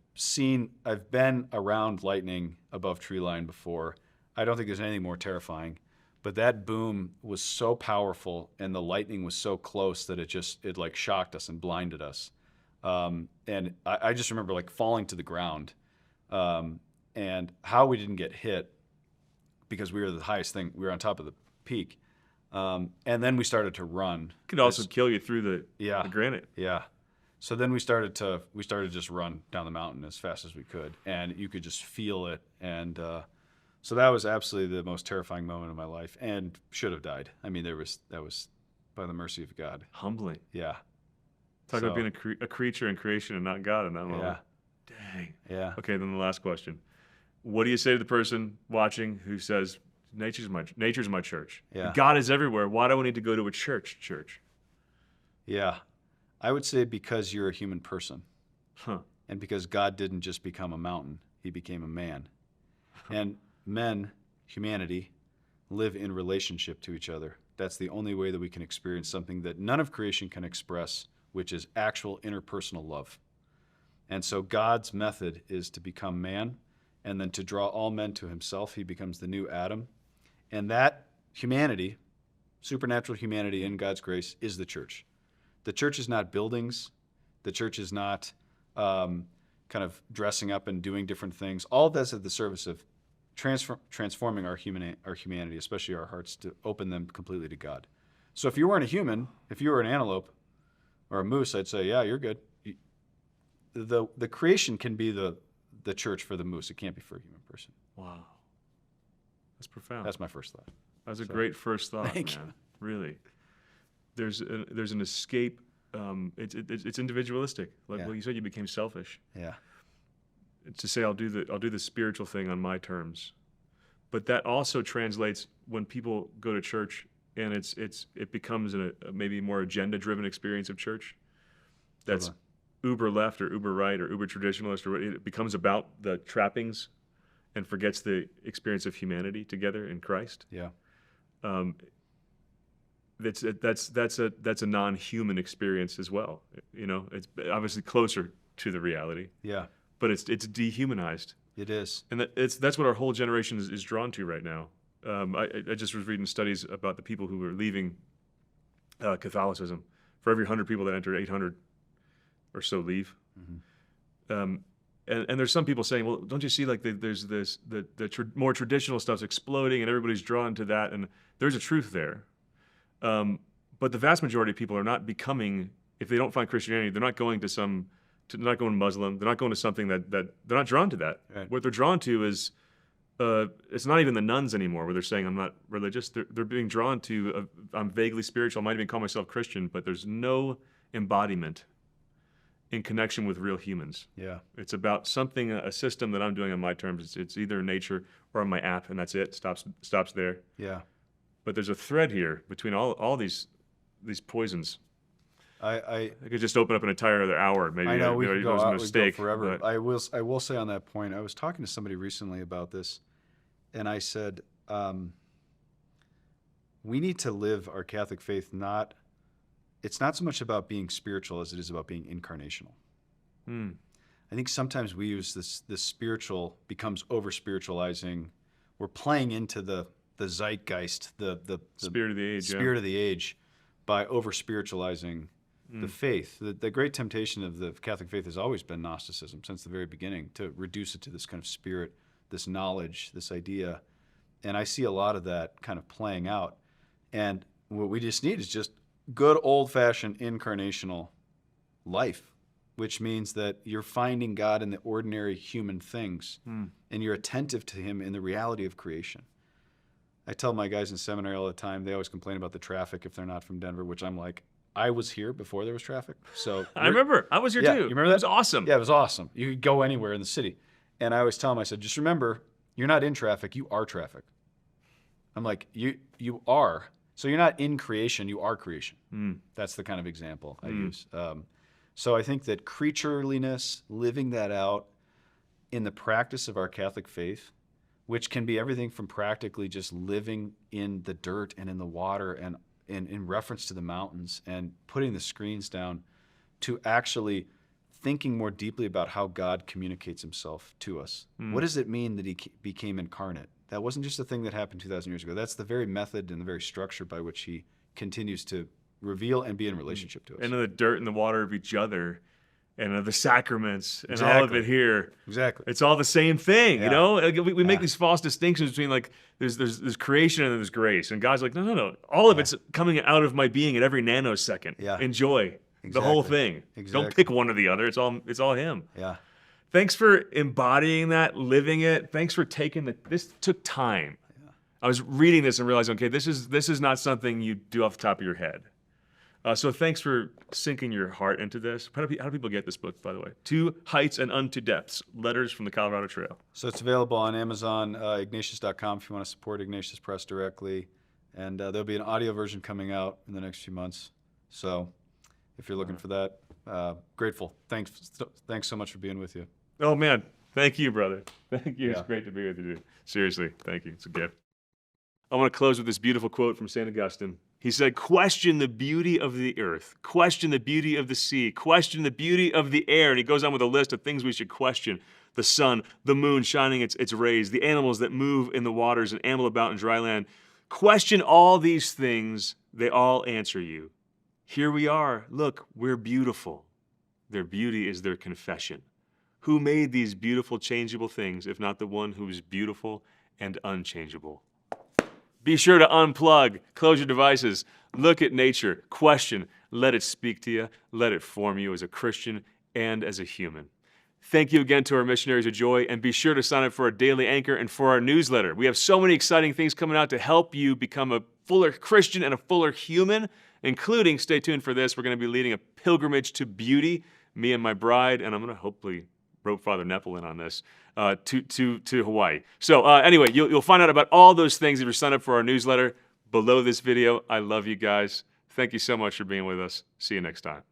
been around lightning above tree line before. I don't think there's anything more terrifying, but that boom was so powerful and the lightning was so close that it like shocked us and blinded us. And I just remember like falling to the ground, and how we didn't get hit because we were the highest thing. We were on top of the peak. And then we started to run. It could also kill you through the granite. Yeah. So then we started to just run down the mountain as fast as we could, and you could just feel it. And so that was absolutely the most terrifying moment of my life, and should have died. I mean, that was by the mercy of God. Humbling. Yeah. Talk about being a creature in creation and not God in that moment. Yeah. Dang. Yeah. Okay, then the last question. What do you say to the person watching who says, nature's my church? Yeah. God is everywhere. Why do I need to go to a church? Yeah. I would say because you're a human person. Huh. And because God didn't just become a mountain, he became a man. And men, humanity, live in relationship to each other. That's the only way that we can experience something that none of creation can express, which is actual interpersonal love. And so God's method is to become man, and then to draw all men to himself. He becomes the new Adam. And that humanity, supernatural humanity in God's grace, is the church. The church is not buildings. The church is not kind of dressing up and doing different things. All of that's at the service of transforming our humanity, especially our hearts, to open them completely to God. So if you weren't a human, if you were an antelope or a moose, I'd say, yeah, you're good. The creation can be the church for the moose. It can't be for a human person. Wow. That's profound. That's my first thought. That was a great first thought, Thank man. Really. There's an escape. It's individualistic. Like well, you said, you became selfish. Yeah. To say I'll do the spiritual thing on my terms, but that also translates when people go to church and it becomes a maybe more agenda-driven experience of church. That's Totally. uber left or uber right or uber traditionalist, or it becomes about the trappings and forgets the experience of humanity together in Christ. Yeah. That's a non-human experience as well. It's obviously closer to the reality, Yeah. but it's dehumanized, It is. and that's what our whole generation is drawn to right now. I just was reading studies about the people who are leaving Catholicism. For every 100 people that enter, 800 or so leave. Mm-hmm. And there's some people saying, well, don't you see like there's this more traditional stuff's exploding and everybody's drawn to that, and there's a truth there. But the vast majority of people are not becoming, if they don't find Christianity, they're not going they're not going Muslim, they're not going to something that they're not drawn to that. Right. What they're drawn to is, it's not even the nuns anymore where they're saying, I'm not religious. They're being drawn to, I'm vaguely spiritual, I might even call myself Christian, but there's no embodiment in connection with real humans. Yeah. It's about something, a system that I'm doing on my terms. It's either in nature or on my app, and that's it. Stops there. Yeah. But there's a thread here between all these poisons. I could just open up an entire other hour. Maybe I know we could it go was a out, we mistake. go forever. But I will say on that point, I was talking to somebody recently about this, and I said, we need to live our Catholic faith it's not so much about being spiritual as it is about being incarnational. I think sometimes we use this spiritual becomes over-spiritualizing. We're playing into the zeitgeist, the spirit of the age. spirit of the age by over-spiritualizing the faith. The great temptation of the Catholic faith has always been Gnosticism since the very beginning, to reduce it to this kind of spirit, this knowledge, this idea. And I see a lot of that kind of playing out. And what we just need is just good old-fashioned incarnational life, which means that you're finding God in the ordinary human things, and you're attentive to him in the reality of creation. I tell my guys in seminary all the time, they always complain about the traffic if they're not from Denver, which I'm like, I was here before there was traffic. So I remember. I was here Yeah, too. you remember that? It was awesome. Yeah, it was awesome. You could go anywhere in the city. And I always tell them, I said, just remember, you're not in traffic, you are traffic. I'm like, you are. So you're not in creation, you are creation. That's the kind of example I use. So I think that creatureliness, living that out in the practice of our Catholic faith, which can be everything from practically just living in the dirt and in the water and in reference to the mountains and putting the screens down, to actually thinking more deeply about how God communicates himself to us. What does it mean that he became incarnate? That wasn't just a thing that happened 2,000 years ago. That's the very method and the very structure by which he continues to reveal and be in relationship to us. And in the dirt and the water of each other, and of the sacraments, and all of Exactly. it here. Exactly. It's all the same thing, Yeah. you know? Like, we make Yeah. these false distinctions between, like, there's creation and there's grace. And God's like, no. All of it's coming out of my being at every nanosecond. Yeah. Enjoy the whole thing. Exactly. Don't pick one or the other. It's all him. Yeah. Thanks for embodying that, living it. Thanks for taking this took time. Yeah. I was reading this and realizing, okay, this is not something you do off the top of your head. So thanks for sinking your heart into this. How do people get this book, by the way? To Heights and Unto Depths, Letters from the Colorado Trail. So it's available on Amazon, Ignatius.com if you want to support Ignatius Press directly. And there'll be an audio version coming out in the next few months. So if you're looking for that, grateful. Thanks so much for being with you. Oh, man. Thank you, brother. Thank you. Yeah. It's great to be with you, dude. Seriously, thank you. It's a gift. I want to close with this beautiful quote from St. Augustine. He said, question the beauty of the earth, question the beauty of the sea, question the beauty of the air. And he goes on with a list of things we should question. The sun, the moon shining its rays, the animals that move in the waters and amble about in dry land. Question all these things, they all answer you. Here we are, look, we're beautiful. Their beauty is their confession. Who made these beautiful, changeable things, if not the one who is beautiful and unchangeable? Be sure to unplug, close your devices, look at nature, question, let it speak to you, let it form you as a Christian and as a human. Thank you again to our missionaries of joy, and be sure to sign up for our daily anchor and for our newsletter. We have so many exciting things coming out to help you become a fuller Christian and a fuller human, including, stay tuned for this, we're going to be leading a pilgrimage to beauty, me and my bride, and I'm going to hopefully rope Fr Nepil in on this, to Hawaii. So anyway, you'll find out about all those things if you sign up for our newsletter. below this video. I love you guys. Thank you so much for being with us. See you next time.